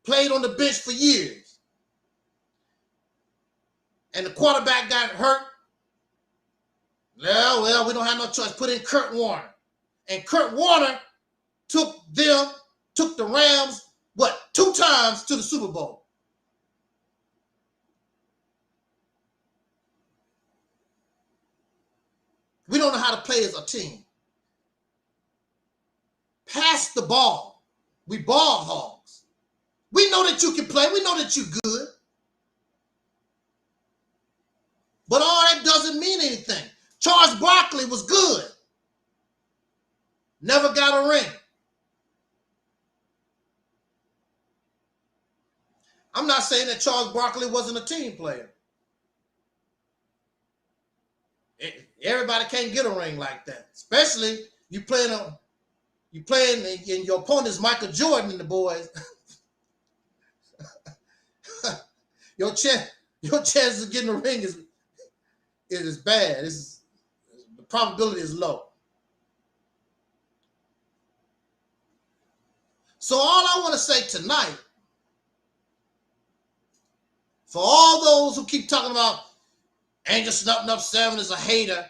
Played on the bench for years. And the quarterback got hurt. Well, we don't have no choice. Put in Kurt Warner. And Kurt Warner took the Rams, 2 times to the Super Bowl. We don't know how to play as a team. Pass the ball. We ball hogs. We know that you can play. We know that you're good. But all that doesn't mean anything. Charles Barkley was good. Never got a ring. I'm not saying that Charles Barkley wasn't a team player. Everybody can't get a ring like that, especially you playing and your opponent's Michael Jordan and the boys. your chances of getting a ring is bad. The probability is low. So all I want to say tonight, for all those who keep talking about Angel Snuffing Up 7 is a hater,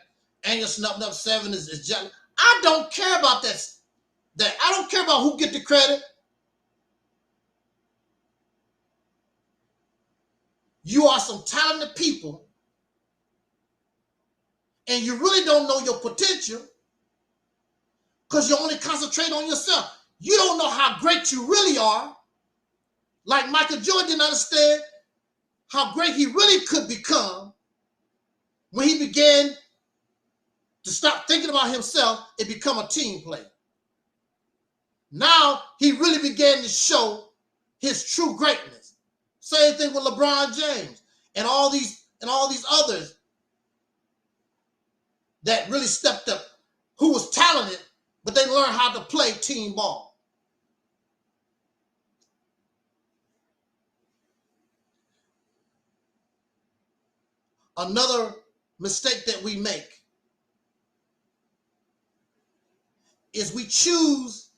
Angel Snuffing Up 7 is jealous, I don't care about that. I don't care about who get the credit. You are some talented people, and you really don't know your potential because you only concentrate on yourself. You don't know how great you really are. Like Michael Jordan didn't understand how great he really could become when he began to stop thinking about himself and become a team player. Now he really began to show his true greatness. Same thing with LeBron James and all these others that really stepped up, who was talented, but they learned how to play team ball. Another mistake that we make is we choose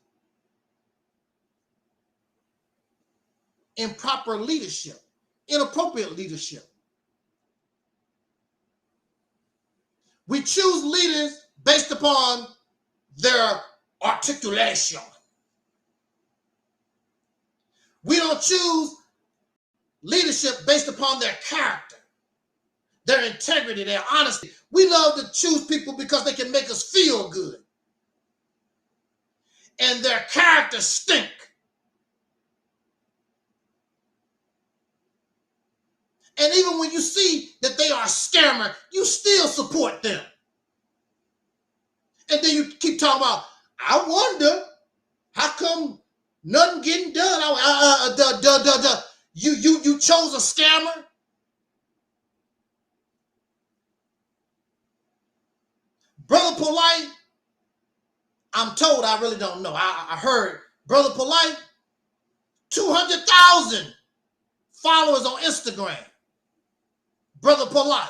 improper leadership, inappropriate leadership. We choose leaders based upon their articulation. We don't choose leadership based upon their character, their integrity, their honesty. We love to choose people because they can make us feel good. And their character stink. And even when you see that they are a scammer, you still support them. And then you keep talking about, I wonder, how come nothing getting done? You chose a scammer? Brother Polite, I'm told, I really don't know. I heard Brother Polite, 200,000 followers on Instagram. Brother Polite,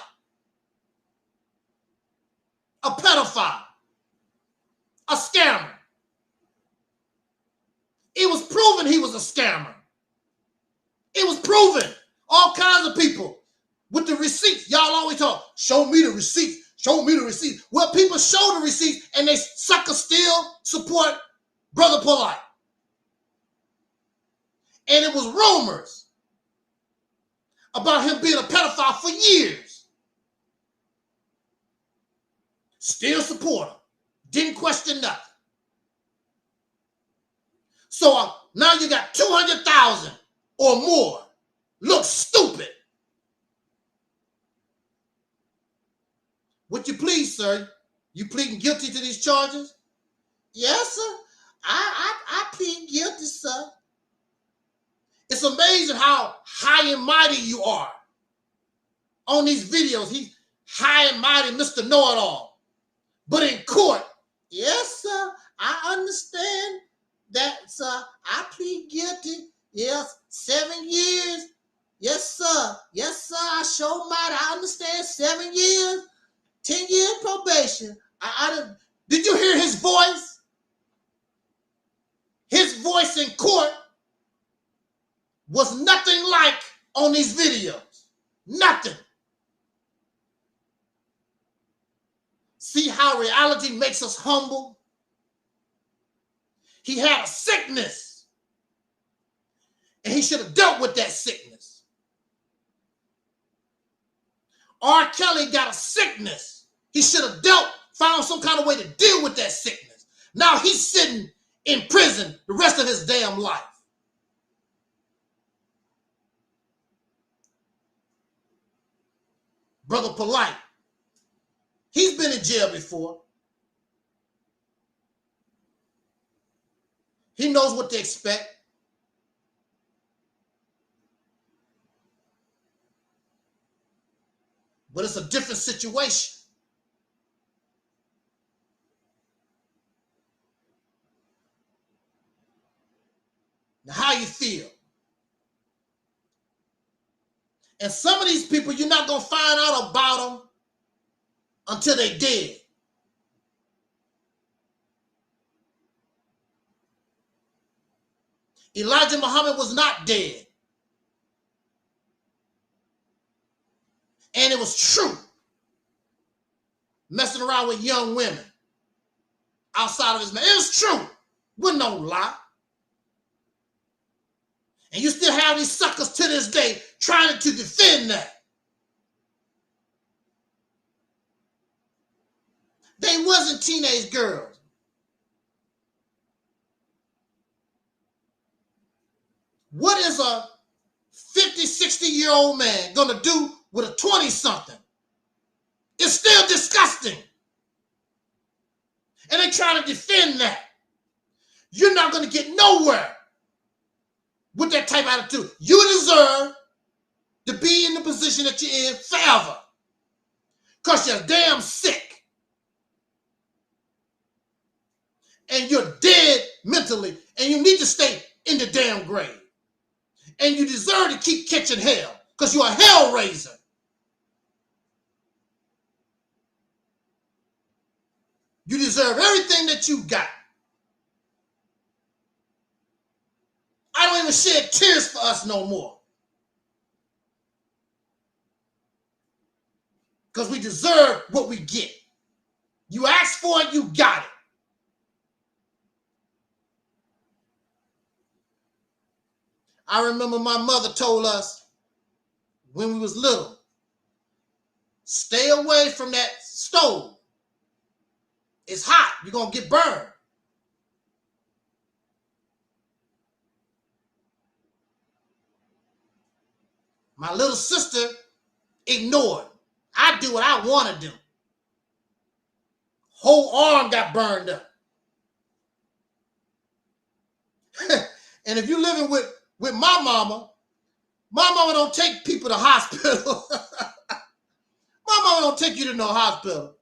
a pedophile, a scammer. It was proven he was a scammer. It was proven. All kinds of people with the receipts. Y'all always talk, show me the receipts. Show me the receipts. Well, people show the receipts and they suckers still support Brother Polite. And it was rumors about him being a pedophile for years. Still support him. Didn't question nothing. So now you got 200,000 or more. Look stupid. Would you please, sir? You pleading guilty to these charges? Yes, sir. I plead guilty, sir. It's amazing how high and mighty you are. On these videos, he's high and mighty, Mr. Know-it-all. But in court, yes, sir, I understand that, sir. I plead guilty. Yes, 7 years. Yes, sir. Yes, sir, I show mighty. I understand 7 years. 10 years probation. Did you hear his voice? His voice in court was nothing like on these videos. Nothing. See how reality makes us humble? He had a sickness, and he should have dealt with that sickness. R. Kelly got a sickness. He should have found some kind of way to deal with that sickness. Now he's sitting in prison the rest of his damn life. Brother Polite, he's been in jail before. He knows what to expect. but it's a different situation. Now, how you feel? And some of these people, you're not going to find out about them until they're dead. Elijah Muhammad was not dead. And it was true. Messing around with young women outside of his man. It was true. Wasn't no lie. And you still have these suckers to this day trying to defend that. They wasn't teenage girls. What is a 50, 60-year-old man going to do with a 20-something? It's still disgusting. And they trying to defend that. You're not going to get nowhere with that type of attitude. You deserve to be in the position that you're in forever. Because you're damn sick. And you're dead mentally. And you need to stay in the damn grave. And you deserve to keep catching hell. Because you're a hell raiser. You deserve everything that you got. I don't even shed tears for us no more. Because we deserve what we get. You asked for it, you got it. I remember my mother told us when we was little, stay away from that stove. It's hot. You're going to get burned. My little sister ignored. I do what I want to do. Whole arm got burned up. And if you're living with my mama don't take people to hospital. My mama don't take you to no hospital.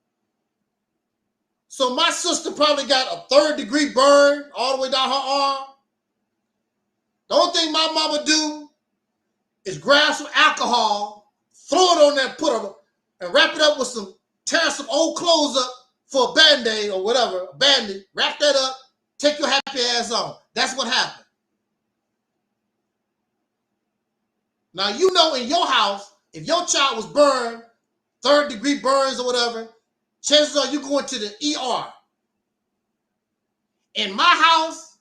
So my sister probably got a 3rd-degree burn all the way down her arm. The only thing my mama do is grab some alcohol, throw it on there, and wrap it up with tear some old clothes up for a Band-Aid or whatever, a Band-Aid, wrap that up, take your happy ass on. That's what happened. Now, you know in your house, if your child was burned, 3rd-degree burns or whatever, chances are you're going to the ER. In my house,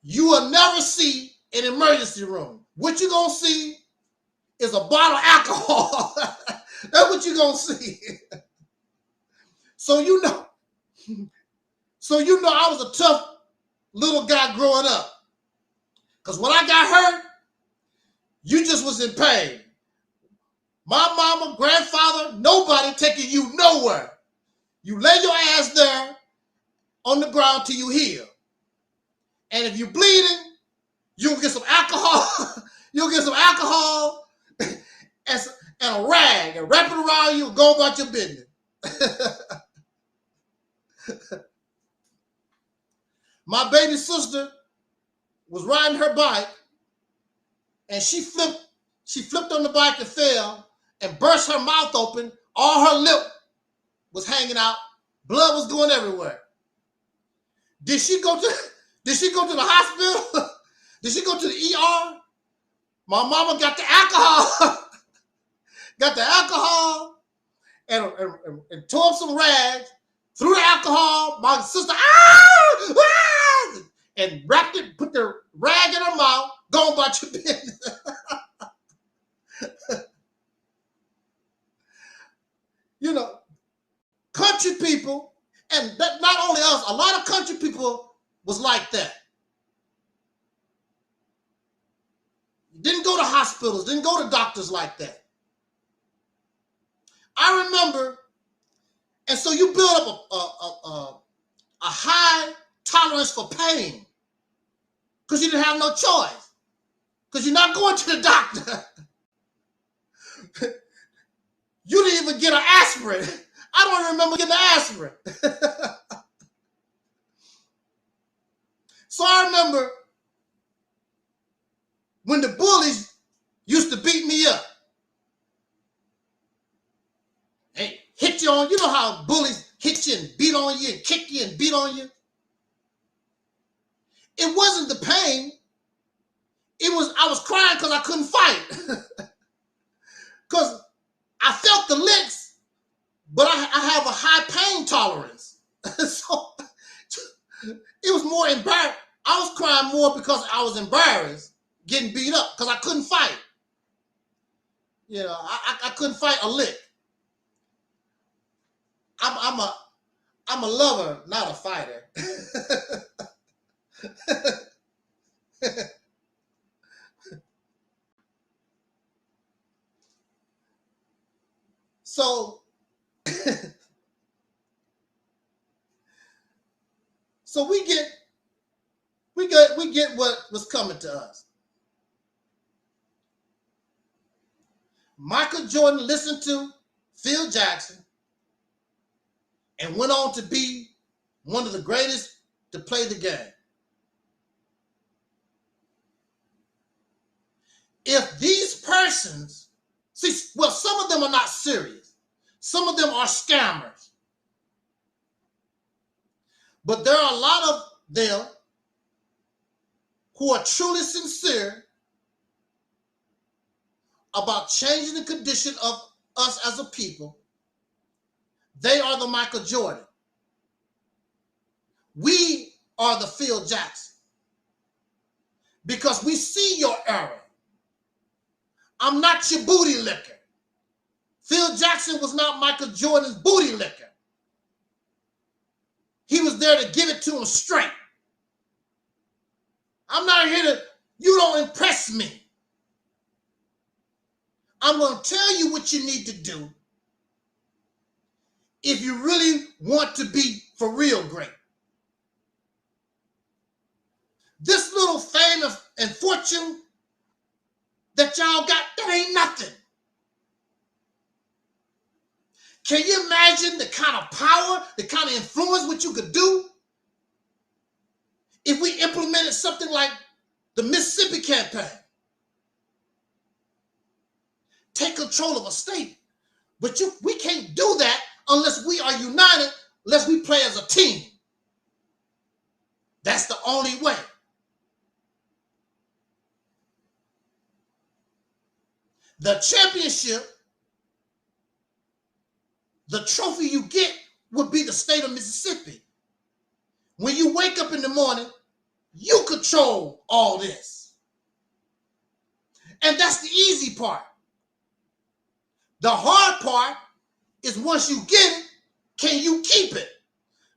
you will never see an emergency room. What you're going to see is a bottle of alcohol. That's what you're going to see. So you know I was a tough little guy growing up. Because when I got hurt, you just was in pain. My mama, grandfather, nobody taking you nowhere. You lay your ass there on the ground till you heal. And if you're bleeding, you'll get some alcohol. You'll get some alcohol and a rag and wrap it around you and go about your business. My baby sister was riding her bike and she flipped on the bike and fell and burst her mouth open. All her lip was hanging out. Blood was going everywhere. Did she go to the hospital? Did she go to the ER? My mama got the alcohol. Got the alcohol and tore up some rags, threw the alcohol. My sister, and wrapped it, put the rag in her mouth, go about your business. You know, country people, and that, not only us, a lot of country people was like that. Didn't go to hospitals, didn't go to doctors like that. I remember, and so you build up a high tolerance for pain because you didn't have no choice, because you're not going to the doctor. You didn't even get an aspirin. I don't even remember getting an aspirin. So I remember when the bullies used to beat me up. And hit you on, you know how bullies hit you and beat on you and kick you and beat on you? It wasn't the pain. I was crying because I couldn't fight. Because I felt the licks, but I have a high pain tolerance. So it was more embarrassed. I was crying more because I was embarrassed getting beat up because I couldn't fight. You know, I couldn't fight a lick. I'm a lover, not a fighter. So, so we get what was coming to us. Michael Jordan listened to Phil Jackson and went on to be one of the greatest to play the game. If these persons, well, some of them are not serious. Some of them are scammers. But there are a lot of them who are truly sincere about changing the condition of us as a people. They are the Michael Jordan. We are the Phil Jackson. Because we see your error. I'm not your booty licker. Phil Jackson was not Michael Jordan's booty licker. He was there to give it to him straight. I'm not here to, you don't impress me. I'm going to tell you what you need to do if you really want to be for real great. This little fame and fortune that y'all got, that ain't nothing. Can you imagine the kind of power, the kind of influence what you could do if we implemented something like the Mississippi campaign? Take control of a state. But we can't do that unless we are united, unless we play as a team. That's the only way. The championship, the trophy you get would be the state of Mississippi. When you wake up in the morning, you control all this. And that's the easy part. The hard part is once you get it, can you keep it?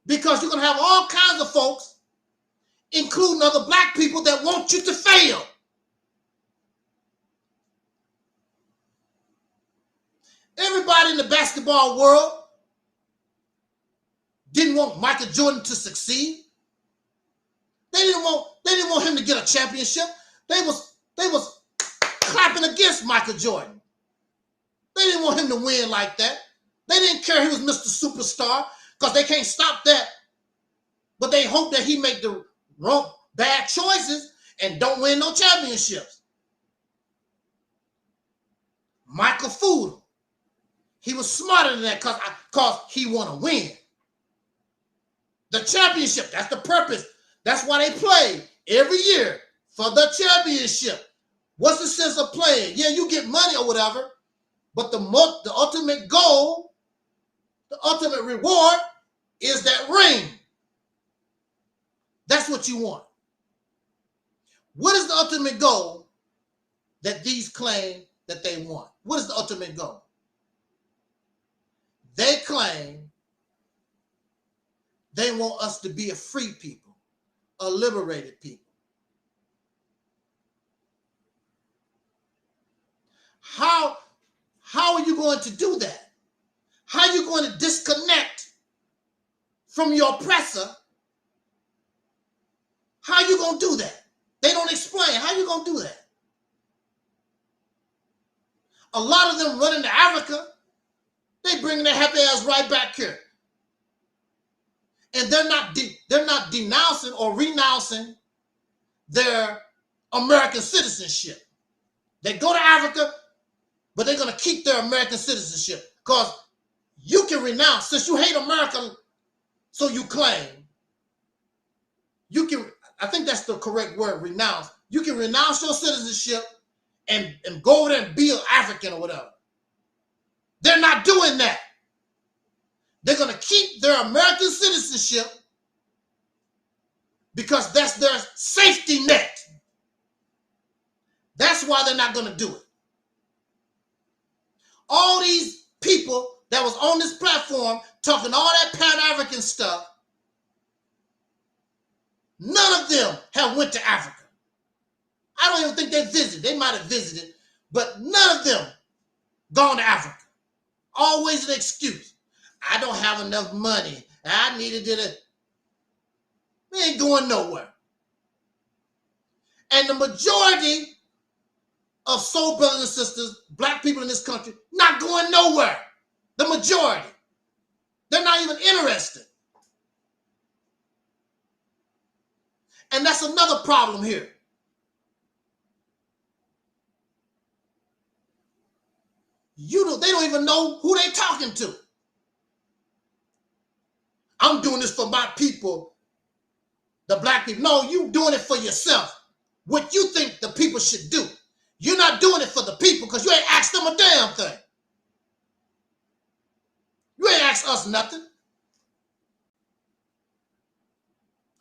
Because you're going to have all kinds of folks, including other black people, that want you to fail. Everybody in the basketball world didn't want Michael Jordan to succeed. They didn't want him to get a championship. They was clapping against Michael Jordan. They didn't want him to win like that. They didn't care he was Mr. Superstar because they can't stop that. But they hope that he make the wrong, bad choices and don't win no championships. Michael fooled him. He was smarter than that because he want to win. The championship, that's the purpose. That's why they play every year for the championship. What's the sense of playing? Yeah, you get money or whatever, but the ultimate goal, the ultimate reward is that ring. That's what you want. What is the ultimate goal that these claim that they want? What is the ultimate goal? They claim they want us to be a free people, a liberated people. How are you going to do that? How are you going to disconnect from your oppressor? How are you going to do that? They don't explain. How are you going to do that? A lot of them run into Africa They bring their happy ass right back here. And they're not denouncing or renouncing their American citizenship. They go to Africa, but they're going to keep their American citizenship. Because you can renounce, since you hate America, so you claim, you can, I think that's the correct word, renounce. You can renounce your citizenship and go over there and be an African or whatever. They're not doing that. They're going to keep their American citizenship because that's their safety net. That's why they're not going to do it. All these people that was on this platform talking all that Pan-African stuff, none of them have went to Africa. I don't even think they visited. They might have visited, but none of them gone to Africa. Always an excuse. I don't have enough money. I needed it. We ain't going nowhere. And the majority of soul brothers and sisters, black people in this country, not going nowhere. The majority. They're not even interested. And that's another problem here. They don't even know who they talking to. I'm doing this for my people, the black people. No, you doing it for yourself. What you think the people should do. You're not doing it for the people because you ain't asked them a damn thing. You ain't asked us nothing.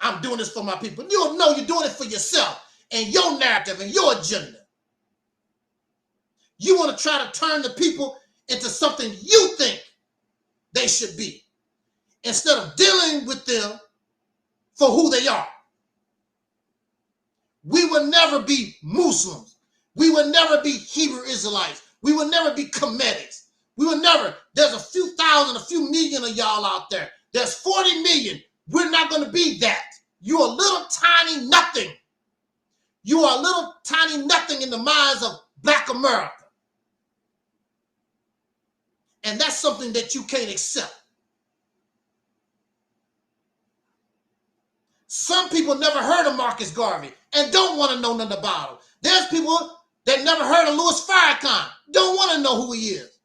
I'm doing this for my people. You don't know you're doing it for yourself and your narrative and your agenda. You want to try to turn the people into something you think they should be instead of dealing with them for who they are. We will never be Muslims. We will never be Hebrew Israelites. We will never be Comedics. We will never. There's a few thousand, a few million of y'all out there. There's 40 million. We're not going to be that. You're a little tiny nothing. You are a little tiny nothing in the minds of Black America. And that's something that you can't accept. Some people never heard of Marcus Garvey and don't want to know nothing about him. There's people that never heard of Louis Farrakhan, don't want to know who he is.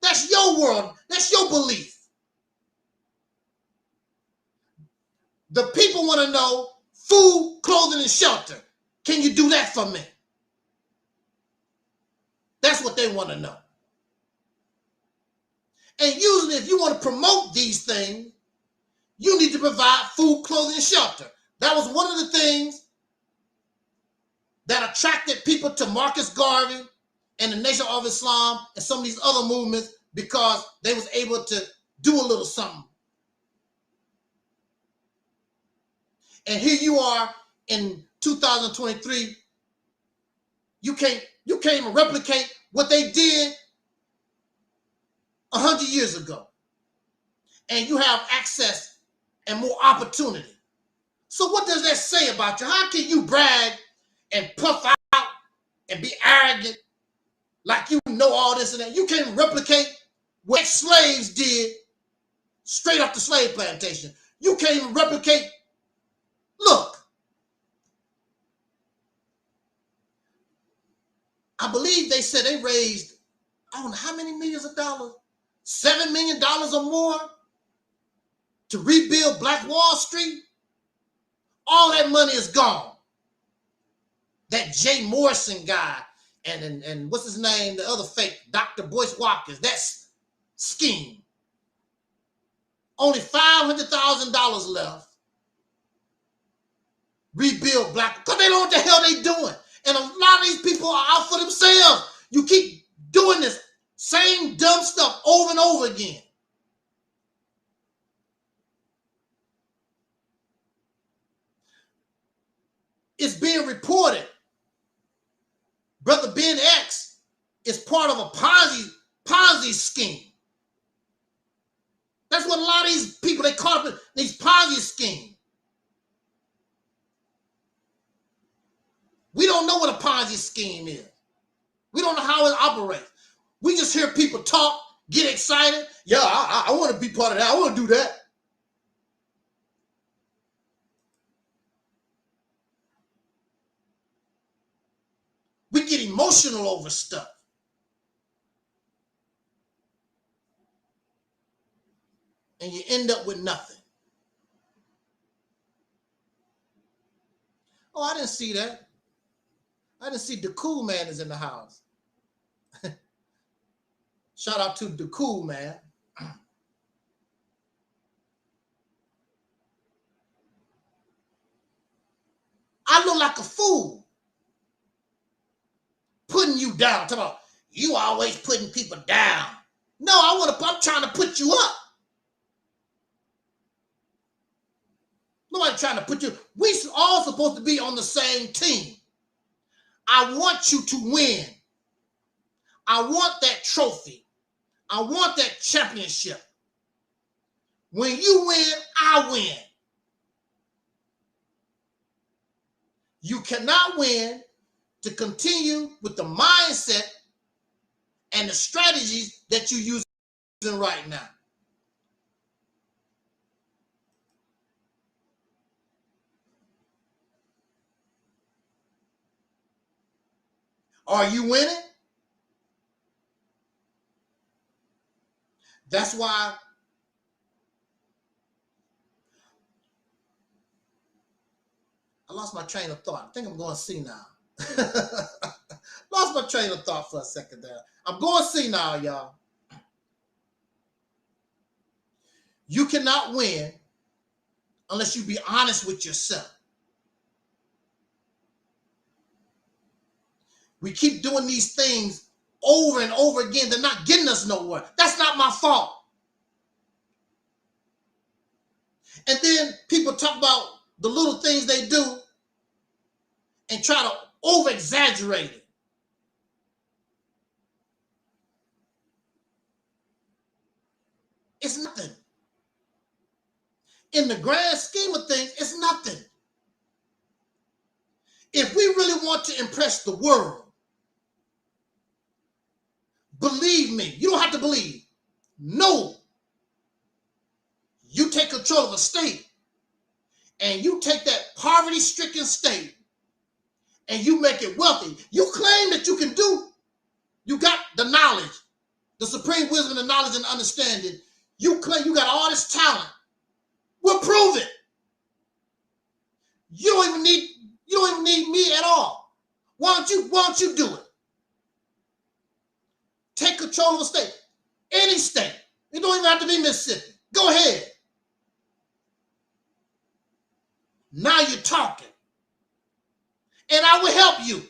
That's your world. That's your belief. The people want to know food, clothing, and shelter. Can you do that for me? That's what they want to know. And usually if you want to promote these things, you need to provide food, clothing, and shelter. That was one of the things that attracted people to Marcus Garvey and the Nation of Islam and some of these other movements because they was able to do a little something. And here you are in 2023. You can't even replicate what they did 100 years ago. And you have access and more opportunity. So what does that say about you? How can you brag and puff out and be arrogant like you know all this and that? You can't replicate what slaves did straight off the slave plantation. You can't even replicate. Look, I believe they said they raised, I don't know how many millions of dollars, $7 million or more to rebuild Black Wall Street. All that money is gone. That Jay Morrison guy and what's his name, the other fake, Dr. Boyce Watkins, that's scheme. Only $500,000 left. Rebuild Black, because they don't know what the hell they doing. And a lot of these people are out for themselves. You keep doing this same dumb stuff over and over again. It's being reported. Brother Ben X is part of a Ponzi scheme. That's what a lot of these people, they call it these Ponzi schemes. We don't know what a Ponzi scheme is. We don't know how it operates. We just hear people talk get excited. Yeah, I want to be part of that. I want to do that. We get emotional over stuff. And you end up with nothing. Oh, I didn't see that. I didn't see the cool man is in the house. Shout out to the cool man. I look like a fool putting you down. Talking about you always putting people down. No, I'm trying to put you up. Nobody trying to put you. We all supposed to be on the same team. I want you to win. I want that trophy. I want that championship. When you win, I win. You cannot win to continue with the mindset and the strategies that you're using right now. Are you winning? That's why I lost my train of thought. I think I'm going to see now. Lost my train of thought for a second there. I'm going to see now, y'all. You cannot win unless you be honest with yourself. We keep doing these things over and over again. They're not getting us nowhere. That's not my fault. And then people talk about the little things they do and try to over-exaggerate it. It's nothing. In the grand scheme of things, it's nothing. If we really want to impress the world, believe me, you don't have to believe. No. You take control of a state and you take that poverty-stricken state and you make it wealthy. You claim that you can do. You got the knowledge, the supreme wisdom, the knowledge and understanding. You claim you got all this talent. We'll prove it. You don't even need me at all. Why don't you do it? Take control of a state. Any state. It don't even have to be Mississippi. Go ahead. Now you're talking. And I will help you.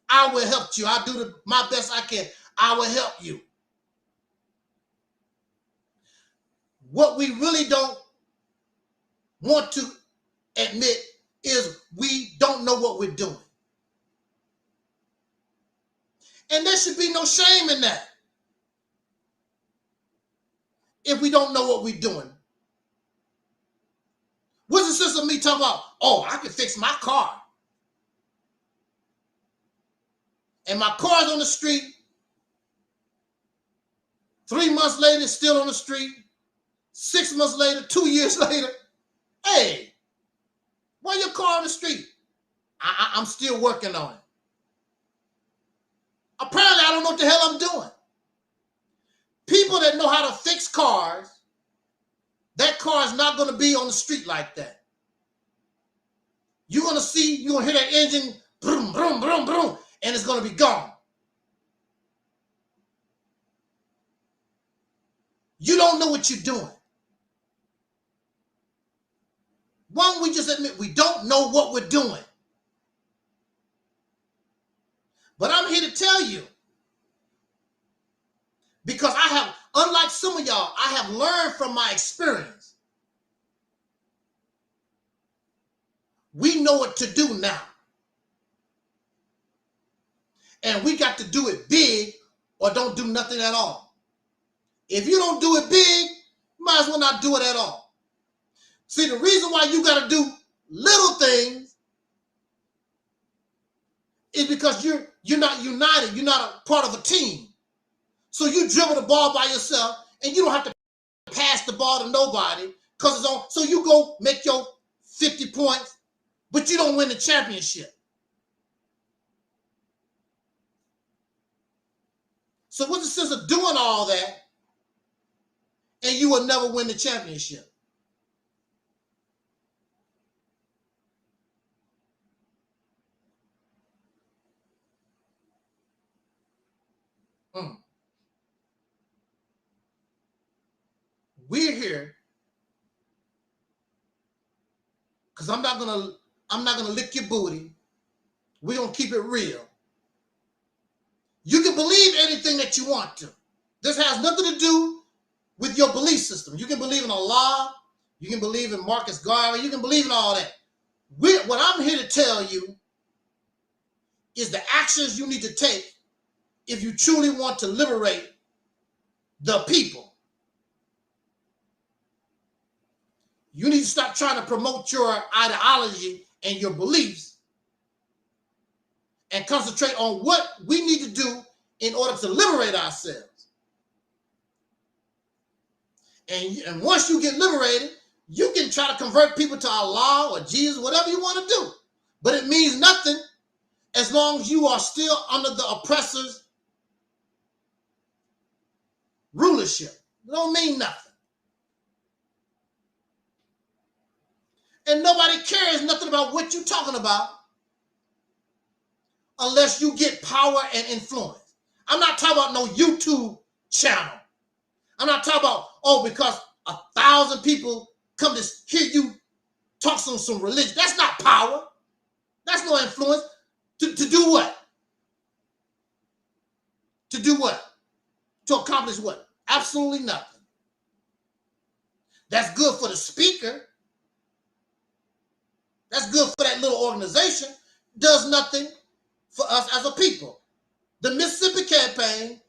I will help you. I'll do my best I can. I will help you. What we really don't want to admit is we don't know what we're doing. And there should be no shame in that. If we don't know what we're doing. What's the sense of me talking about, oh, I can fix my car. And my car's on the street. 3 months later, it's still on the street. 6 months later, 2 years later. Hey, why your car on the street? I'm still working on it. Apparently, I don't know what the hell I'm doing. People that know how to fix cars, that car is not going to be on the street like that. You're going to hear that engine, boom, boom, boom, boom, and it's going to be gone. You don't know what you're doing. Why don't we just admit we don't know what we're doing? But I'm here to tell you, because I have, unlike some of y'all, I have learned from my experience. We know what to do now. And we got to do it big or don't do nothing at all. If you don't do it big, you might as well not do it at all. See, the reason why you got to do little things is because you're not united. You're not a part of a team. So you dribble the ball by yourself, and you don't have to pass the ball to nobody because it's on. So you go make your 50 points, but you don't win the championship. So what's the sense of doing all that and you will never win the championship? We're here because I'm not gonna lick your booty. We're gonna keep it real. You can believe anything that you want to. This has nothing to do with your belief system. You can believe in Allah, you can believe in Marcus Garvey, you can believe in all that. What I'm here to tell you is the actions you need to take if you truly want to liberate the people. You need to stop trying to promote your ideology and your beliefs and concentrate on what we need to do in order to liberate ourselves. And once you get liberated, you can try to convert people to Allah or Jesus, whatever you want to do. But it means nothing as long as you are still under the oppressor's rulership. It don't mean nothing. And nobody cares nothing about what you're talking about unless you get power and influence. I'm not talking about no YouTube channel. I'm not talking about, oh, because 1,000 people come to hear you talk some religion. That's not power. That's no influence. To do what? To do what? To accomplish what? Absolutely nothing. That's good for the speaker. That's good for that little organization. Does nothing for us as a people. The Mississippi campaign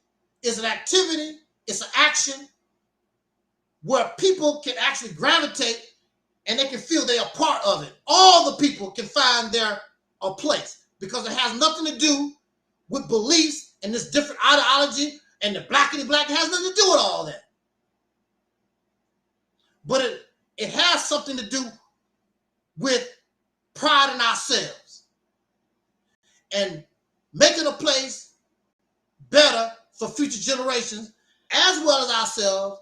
is an activity, it's an action where people can actually gravitate and they can feel they are part of it. All the people can find their place because it has nothing to do with beliefs and this different ideology and the blackity black. It has nothing to do with all that. But it has something to do with pride in ourselves and making a place better for future generations, as well as ourselves,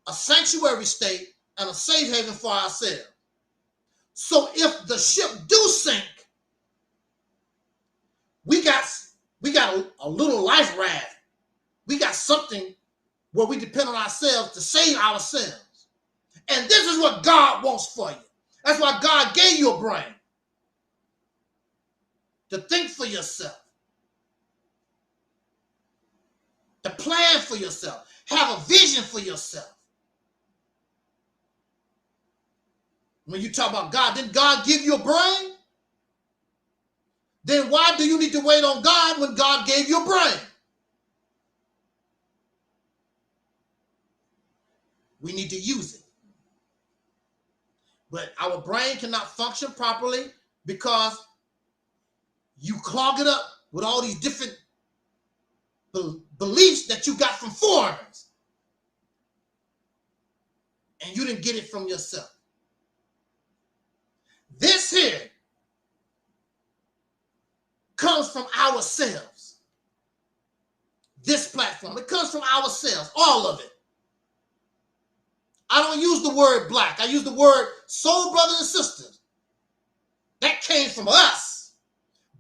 a sanctuary state and a safe haven for ourselves. So if the ship do sink, we got a little life raft. We got something where we depend on ourselves to save ourselves. And this is what God wants for you. That's why God gave you a brain. To think for yourself. To plan for yourself. Have a vision for yourself. When you talk about God, didn't God give you a brain? Then why do you need to wait on God when God gave you a brain? We need to use it. But our brain cannot function properly because you clog it up with all these different beliefs that you got from foreigners. And you didn't get it from yourself. This here comes from ourselves. This platform, it comes from ourselves, all of it. I don't use the word black. I use the word soul brothers and sisters. That came from us.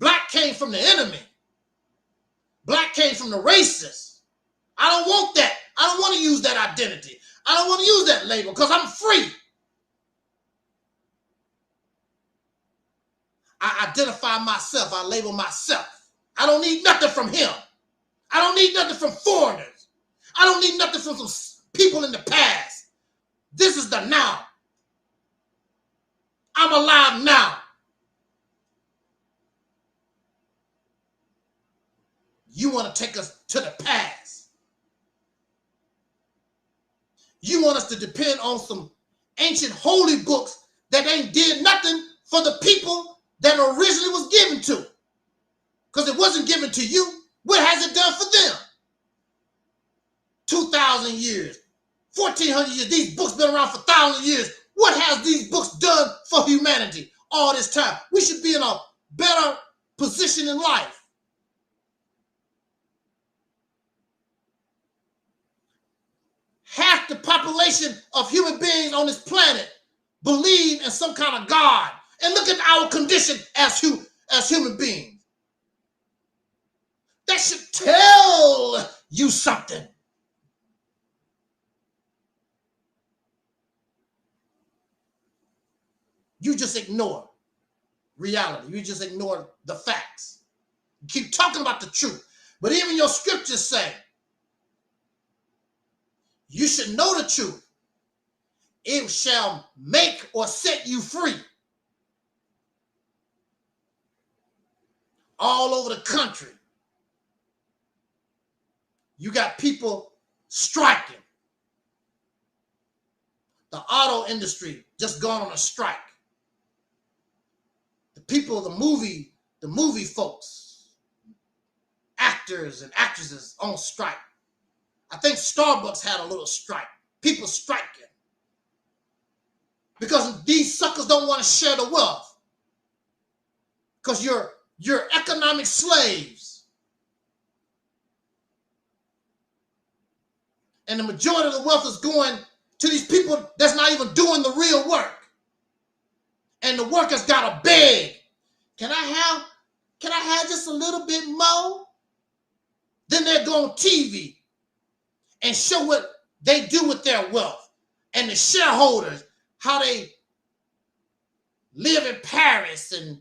Black came from the enemy. Black came from the racists. I don't want that. I don't want to use that identity. I don't want to use that label because I'm free. I identify myself. I label myself. I don't need nothing from him. I don't need nothing from foreigners. I don't need nothing from some people in the past. This is the now. I'm alive now. You want to take us to the past. You want us to depend on some ancient holy books that ain't did nothing for the people that originally was given to. Because it wasn't given to you. What has it done for them? 2,000 years, 1,400 years. These books been around for thousands of years. What has these books done for humanity all this time? We should be in a better position in life. Half the population of human beings on this planet believe in some kind of God. And look at our condition as human beings. That should tell you something. You just ignore reality. You just ignore the facts. You keep talking about the truth. But even your scriptures say, you should know the truth. It shall make or set you free. All over the country, you got people striking. The auto industry just gone on a strike. The people, the movie folks, actors and actresses on strike. I think Starbucks had a little strike. People striking. Because these suckers don't want to share the wealth. Because you're economic slaves. And the majority of the wealth is going to these people that's not even doing the real work. And the workers gotta beg. Can I have just a little bit more? Then they'll go on TV and show what they do with their wealth. And the shareholders, how they live in Paris and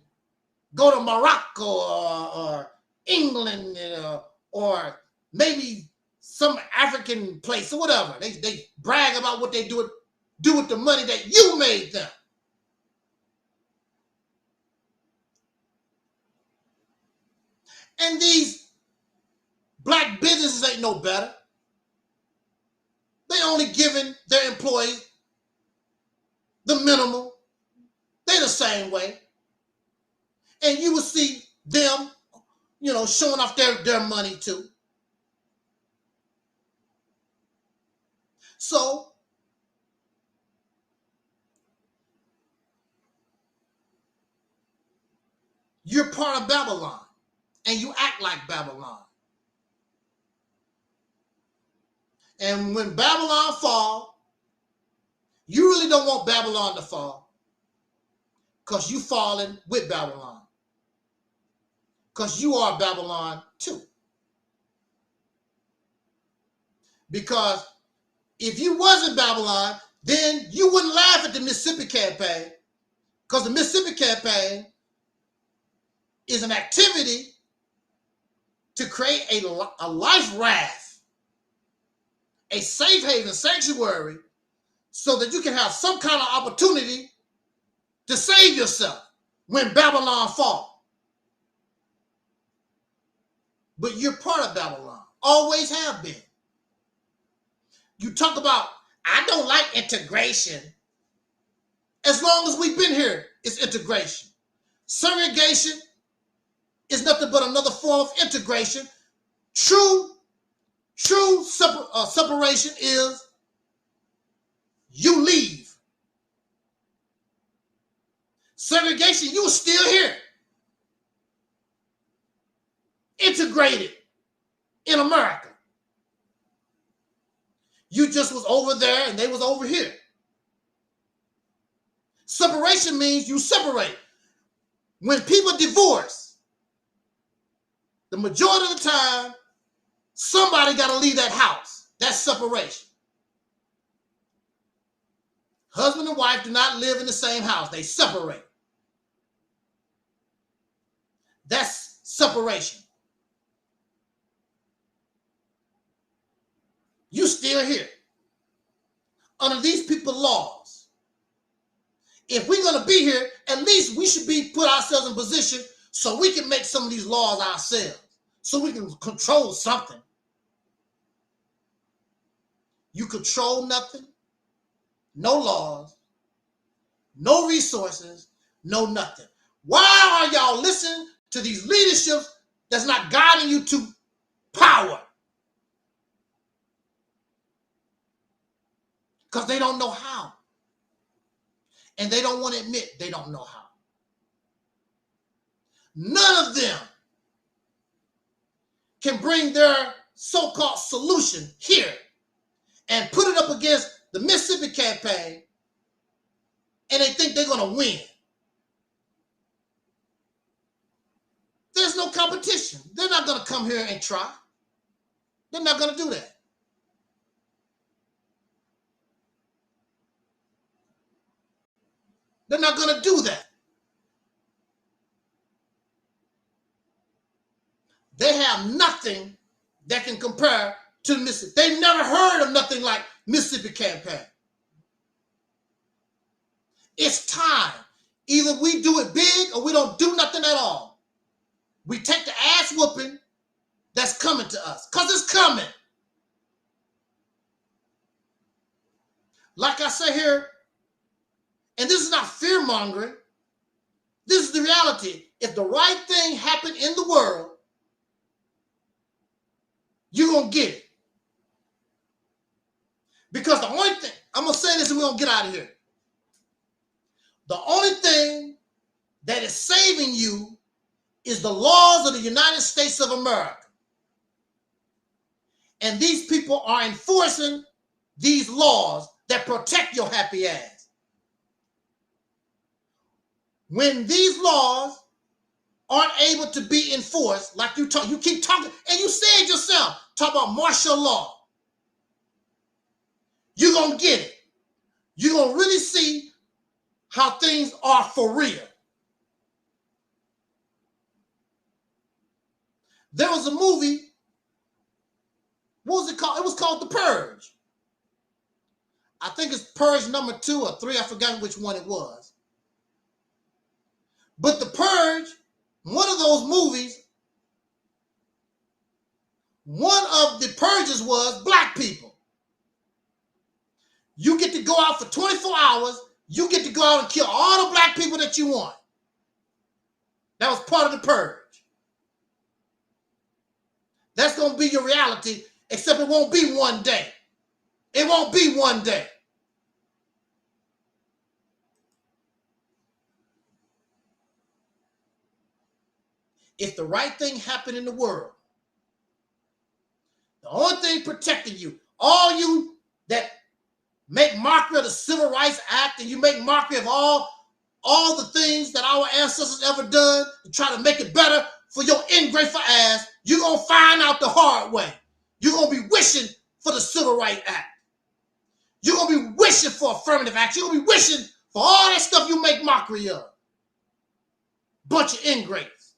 go to Morocco or England or maybe some African place or whatever. They brag about what they do with the money that you made them. And these black businesses ain't no better. They only giving their employees the minimum. They the same way. And you will see them, showing off their money too. So, you're part of Babylon, and you act like Babylon. And when Babylon falls, you really don't want Babylon to fall, because you falling with Babylon. Because you are Babylon too. Because if you wasn't Babylon, then you wouldn't laugh at the Mississippi campaign. Because the Mississippi campaign is an activity to create a life raft, a safe haven sanctuary, so that you can have some kind of opportunity to save yourself when Babylon falls. But you're part of Babylon, always have been. You talk about, I don't like integration. As long as we've been here, it's integration. Segregation is nothing but another form of integration. True separation is you leave. Segregation, you were still here. Integrated in America. You just was over there and they was over here. Separation means you separate. When people divorce, the majority of the time, somebody got to leave that house. That's separation. Husband and wife do not live in the same house. They separate. That's separation. You still here. Under these people's laws. If we're going to be here, at least we should be put ourselves in position so we can make some of these laws ourselves. So we can control something. You control nothing. No laws. No resources. No nothing. Why are y'all listening to these leaderships that's not guiding you to power? because they don't know how. And they don't want to admit they don't know how. None of them can bring their so-called solution here and put it up against the Mississippi campaign, and they think they're going to win. There's no competition. They're not going to come here and try. They're not going to do that. They're not going to do that. They have nothing that can compare to Mississippi. They've never heard of nothing like Mississippi campaign. It's time. Either we do it big or we don't do nothing at all. We take the ass whooping that's coming to us, because it's coming. Like I say here, and this is not fear-mongering, this is the reality. If the right thing happened in the world, you're going to get it. Because the only thing, I'm going to say this and we're going to get out of here. The only thing that is saving you is the laws of the United States of America. And these people are enforcing these laws that protect your happy ass. When these laws aren't able to be enforced, like you keep talking, and you said yourself, talk about martial law. You're going to get it. You're going to really see how things are for real. There was a movie, what was it called? It was called The Purge. I think it's Purge number 2 or 3. I forgot which one it was. But The Purge, one of those movies, one of the purges was black people. You get to go out for 24 hours. You get to go out and kill all the black people that you want. That was part of the purge. That's going to be your reality, except it won't be one day. It won't be one day. If the right thing happened in the world, the only thing protecting you, all you that make mockery of the Civil Rights Act and you make mockery of all the things that our ancestors ever done to try to make it better for your ungrateful ass, you're going to find out the hard way. You're going to be wishing for the Civil Rights Act. You're going to be wishing for affirmative action. You're going to be wishing for all that stuff you make mockery of. Bunch of ingrates.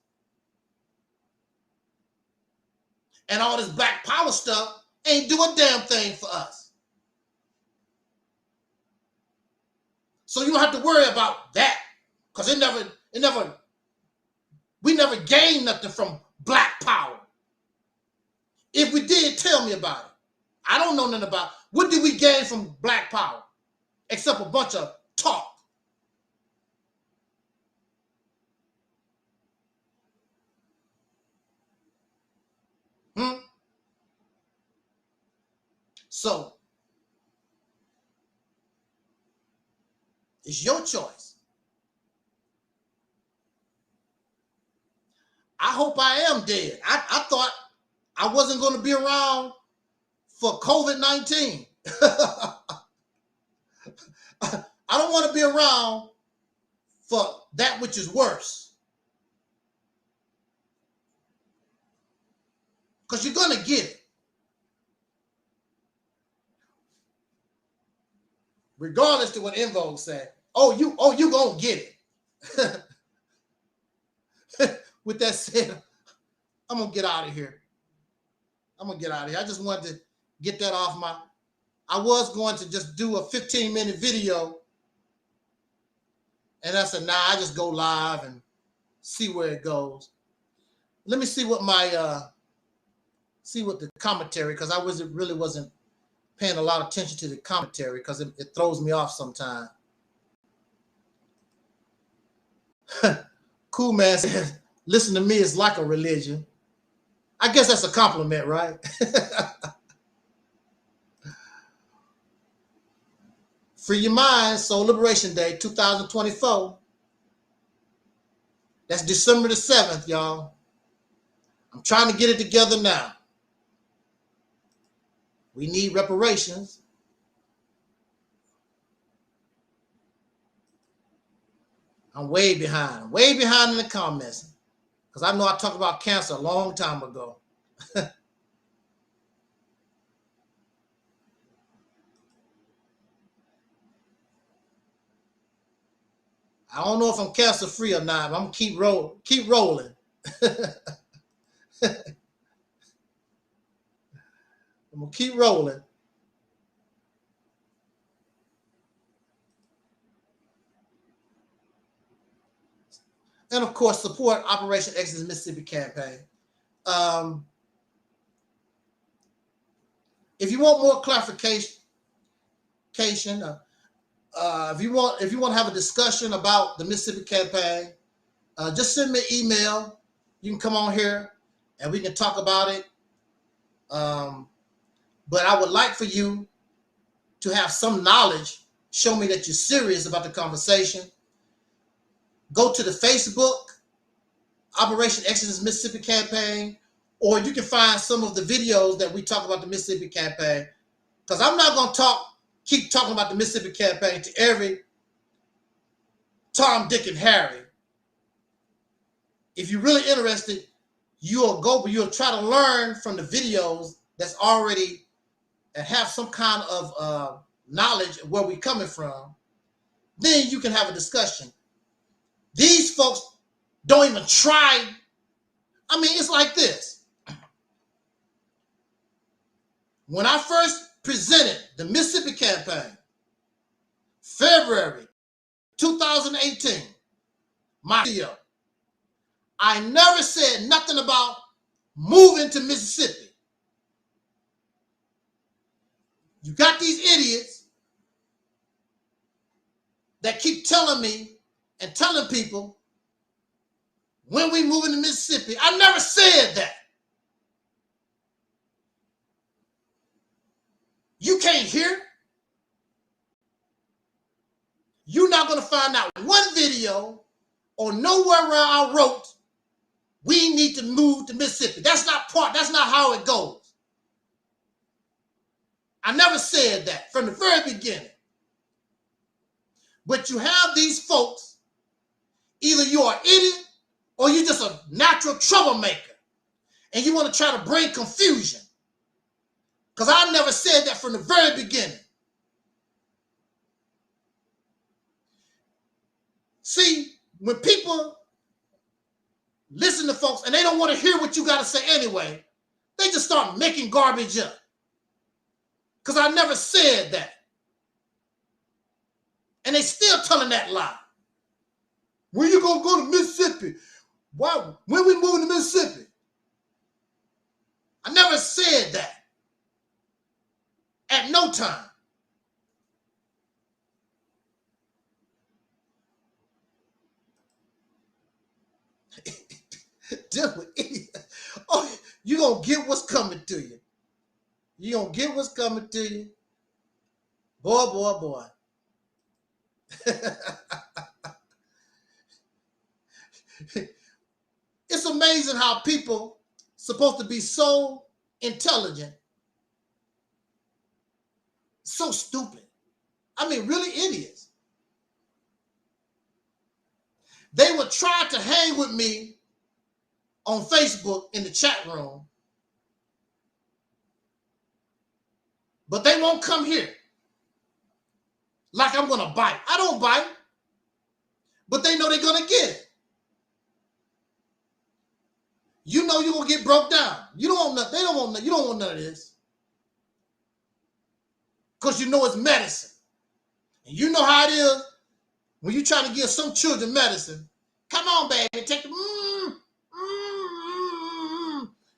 And all this black power stuff ain't do a damn thing for us. So you don't have to worry about that, because we never gained nothing from black power. If we did, tell me about it. I don't know nothing about it. What did we gain from black power? Except a bunch of talk. So, it's your choice. I hope I am dead. I thought I wasn't going to be around for COVID-19. I don't want to be around for that which is worse. Because you're going to get it. Regardless to what EnVogue said. Oh, you gonna get it. With that said, I'm gonna get out of here. I just wanted to get that off my. I was going to just do a 15-minute video, and I said, nah, I just go live and see where it goes. Let me see what my what the commentary, because I really wasn't paying a lot of attention to the commentary because it throws me off sometimes. Cool Man says, listen to me is like a religion. I guess that's a compliment, right? Free your mind, Soul Liberation Day 2024. That's December the 7th, y'all. I'm trying to get it together now. We need reparations. I'm way behind in the comments, because I know I talked about cancer a long time ago. I don't know if I'm cancer free or not, but I'm gonna keep rolling. I'm gonna keep rolling. And of course, support Operation Exodus Mississippi campaign. If you want more clarification, if you want to have a discussion about the Mississippi campaign, just send me an email. You can come on here and we can talk about it. But I would like for you to have some knowledge. Show me that you're serious about the conversation. Go to the Facebook, Operation Exodus Mississippi campaign, or you can find some of the videos that we talk about the Mississippi campaign. Because I'm not going to keep talking about the Mississippi campaign to every Tom, Dick, and Harry. If you're really interested, you'll try to learn from the videos that's already and have some kind of knowledge of where we're coming from. Then you can have a discussion. These folks don't even try. I mean, it's like this. When I first presented the Mississippi campaign, February 2018, my video, I never said nothing about moving to Mississippi. You got these idiots that keep telling me and telling people when we move into Mississippi. I never said that. You can't hear. You're not going to find out one video or nowhere where I wrote we need to move to Mississippi. That's not how it goes. I never said that from the very beginning. But you have these folks. Either you're an idiot or you're just a natural troublemaker and you want to try to bring confusion. Because I never said that from the very beginning. See, when people listen to folks and they don't want to hear what you got to say anyway, they just start making garbage up. Because I never said that. And they still telling that lie. When you gonna go to Mississippi? Why? When we moving to Mississippi? I never said that. At no time. Oh, you gonna get what's coming to you. You gonna get what's coming to you. Boy, boy, boy. It's amazing how people supposed to be so intelligent, so stupid. I mean, really idiots. They would try to hang with me on Facebook in the chat room, but they won't come here. Like I'm gonna bite. I don't bite, but they know they're gonna get it. You know you're gonna get broke down. You don't want nothing. They don't want nothing. You don't want none of this. Because you know it's medicine. And you know how it is when you try to give some children medicine. Come on, baby, take the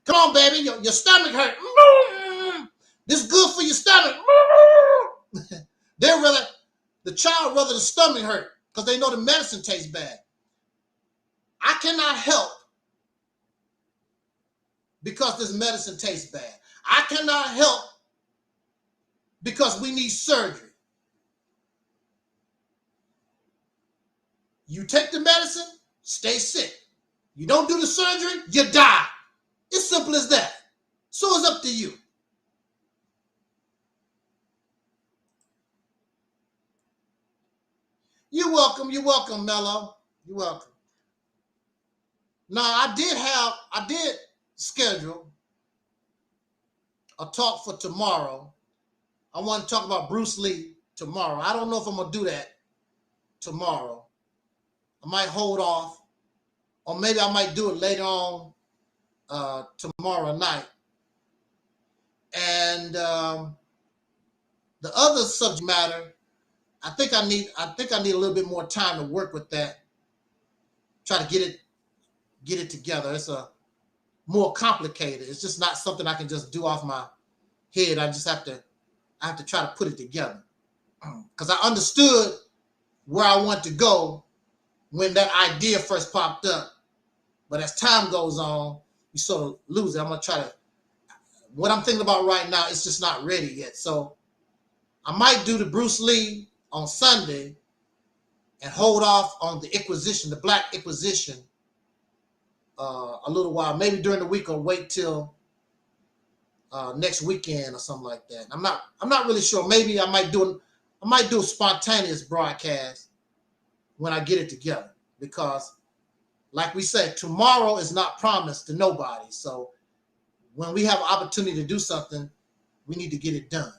Come on, baby, your stomach hurt. This is good for your stomach. The child rather the stomach hurt because they know the medicine tastes bad. I cannot help because this medicine tastes bad. I cannot help because we need surgery. You take the medicine, stay sick. You don't do the surgery, you die. It's simple as that. So it's up to you. You're welcome, Mello. You're welcome. Now, I did schedule a talk for tomorrow. I want to talk about Bruce Lee tomorrow. I don't know if I'm going to do that tomorrow. I might hold off, or maybe I might do it later on tomorrow night. And the other subject matter, I think I need a little bit more time to work with that. Try to get it together. It's more complicated. It's just not something I can just do off my head. I have to try to put it together. Because I understood where I want to go when that idea first popped up. But as time goes on, you sort of lose it. I'm gonna try to, what I'm thinking about right now, it's just not ready yet. So I might do the Bruce Lee on Sunday and hold off on the Inquisition, the Black Inquisition, a little while, maybe during the week, or wait till next weekend or something like that. I'm not really sure. Maybe I might do a spontaneous broadcast when I get it together, because like we said, tomorrow is not promised to nobody. So when we have an opportunity to do something, we need to get it done.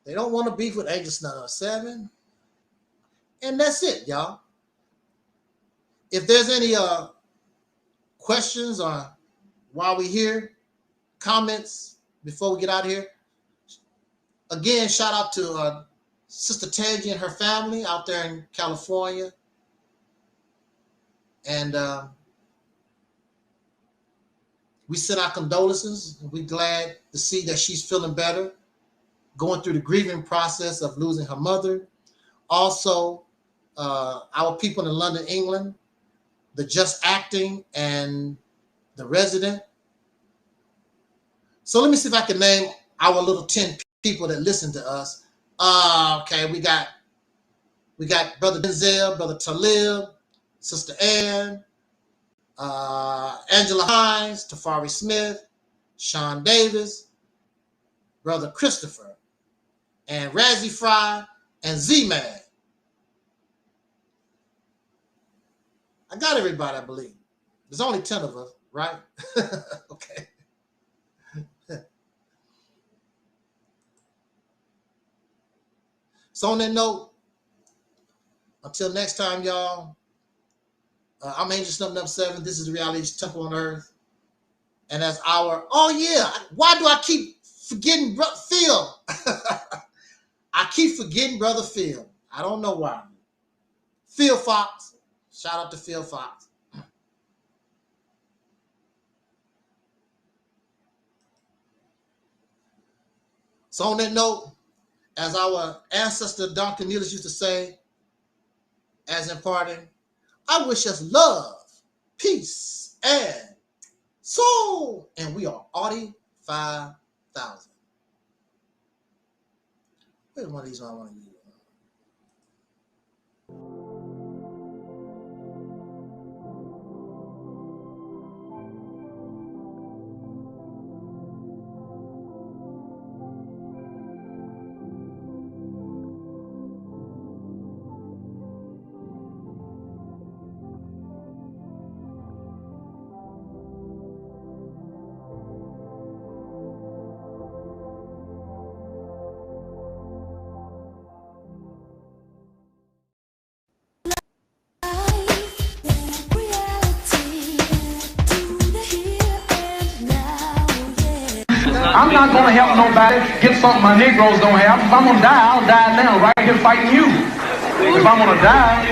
They don't want to beef with Angel Snub 7. And that's it, y'all. If there's any questions or while we're here, comments before we get out of here. Again, shout out to Sister Tangi and her family out there in California. And we send our condolences. We're glad to see that she's feeling better, going through the grieving process of losing her mother. Also, our people in London, England, the Just Acting and the Resident. So let me see if I can name our little 10 people that listen to us. Okay, we got Brother Denzel, Brother Talib, Sister Ann, Angela Hines, Tafari Smith, Sean Davis, Brother Christopher, and Razzie Fry, and Z-Man. I got everybody, I believe. There's only 10 of us, right? Okay. So on that note, until next time, y'all, I'm Angel Snub 7. This is the Reality Temple on Earth. And that's our, oh yeah, why do I keep forgetting Phil? I keep forgetting Brother Phil. I don't know why. Phil Fox. Shout out to Phil Fox. So on that note, as our ancestor Don Cornelius used to say, as in parting, I wish us love, peace, and soul. And we are Audi 5000. Where's one of these I want to use? I'm not going to help nobody get something my Negroes don't have. If I'm going to die, I'll die now, right here fighting you. If I'm going to die,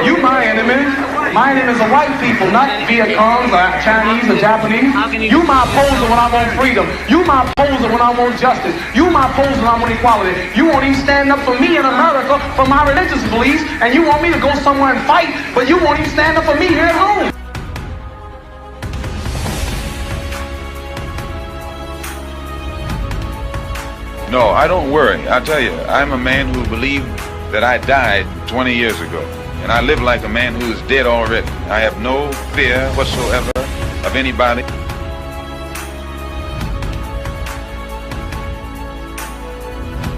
you my enemy. My enemy is the white people, not Viet Congs or Chinese or Japanese. You my opposer when I want freedom. You my opposer when I want justice. You my opposer when I want equality. You won't even stand up for me in America for my religious beliefs, and you want me to go somewhere and fight, but you won't even stand up for me here at home. No, I don't worry. I tell you, I'm a man who believed that I died 20 years ago. And I live like a man who is dead already. I have no fear whatsoever of anybody.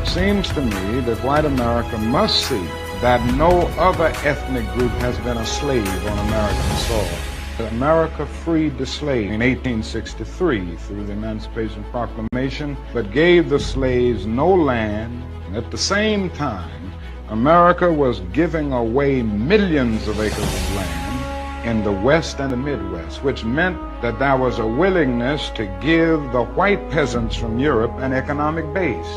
Seems to me that white America must see that no other ethnic group has been a slave on American soil. America freed the slave in 1863 through the Emancipation Proclamation, but gave the slaves no land. And at the same time, America was giving away millions of acres of land in the West and the Midwest, which meant that there was a willingness to give the white peasants from Europe an economic base.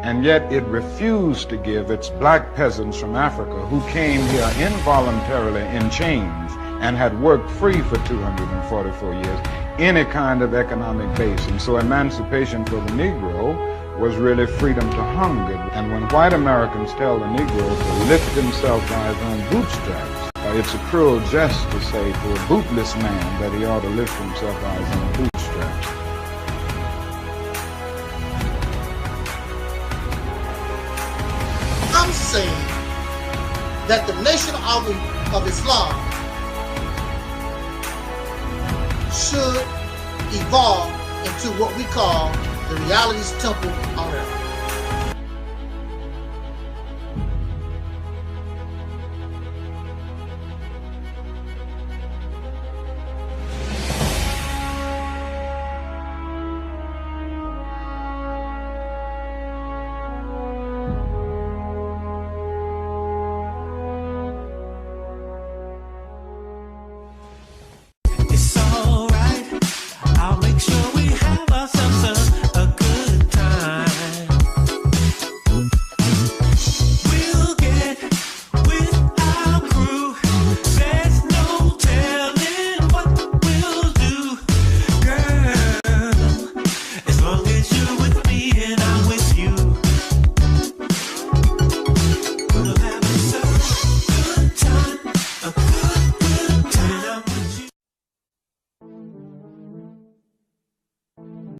And yet it refused to give its black peasants from Africa, who came here involuntarily in chains and had worked free for 244 years, any kind of economic base. And so emancipation for the Negro was really freedom to hunger. And when white Americans tell the Negro to lift himself by his own bootstraps, it's a cruel jest to say to a bootless man that he ought to lift himself by his own bootstraps. I'm saying that the Nation of Islam should evolve into what we call the realities temple on earth.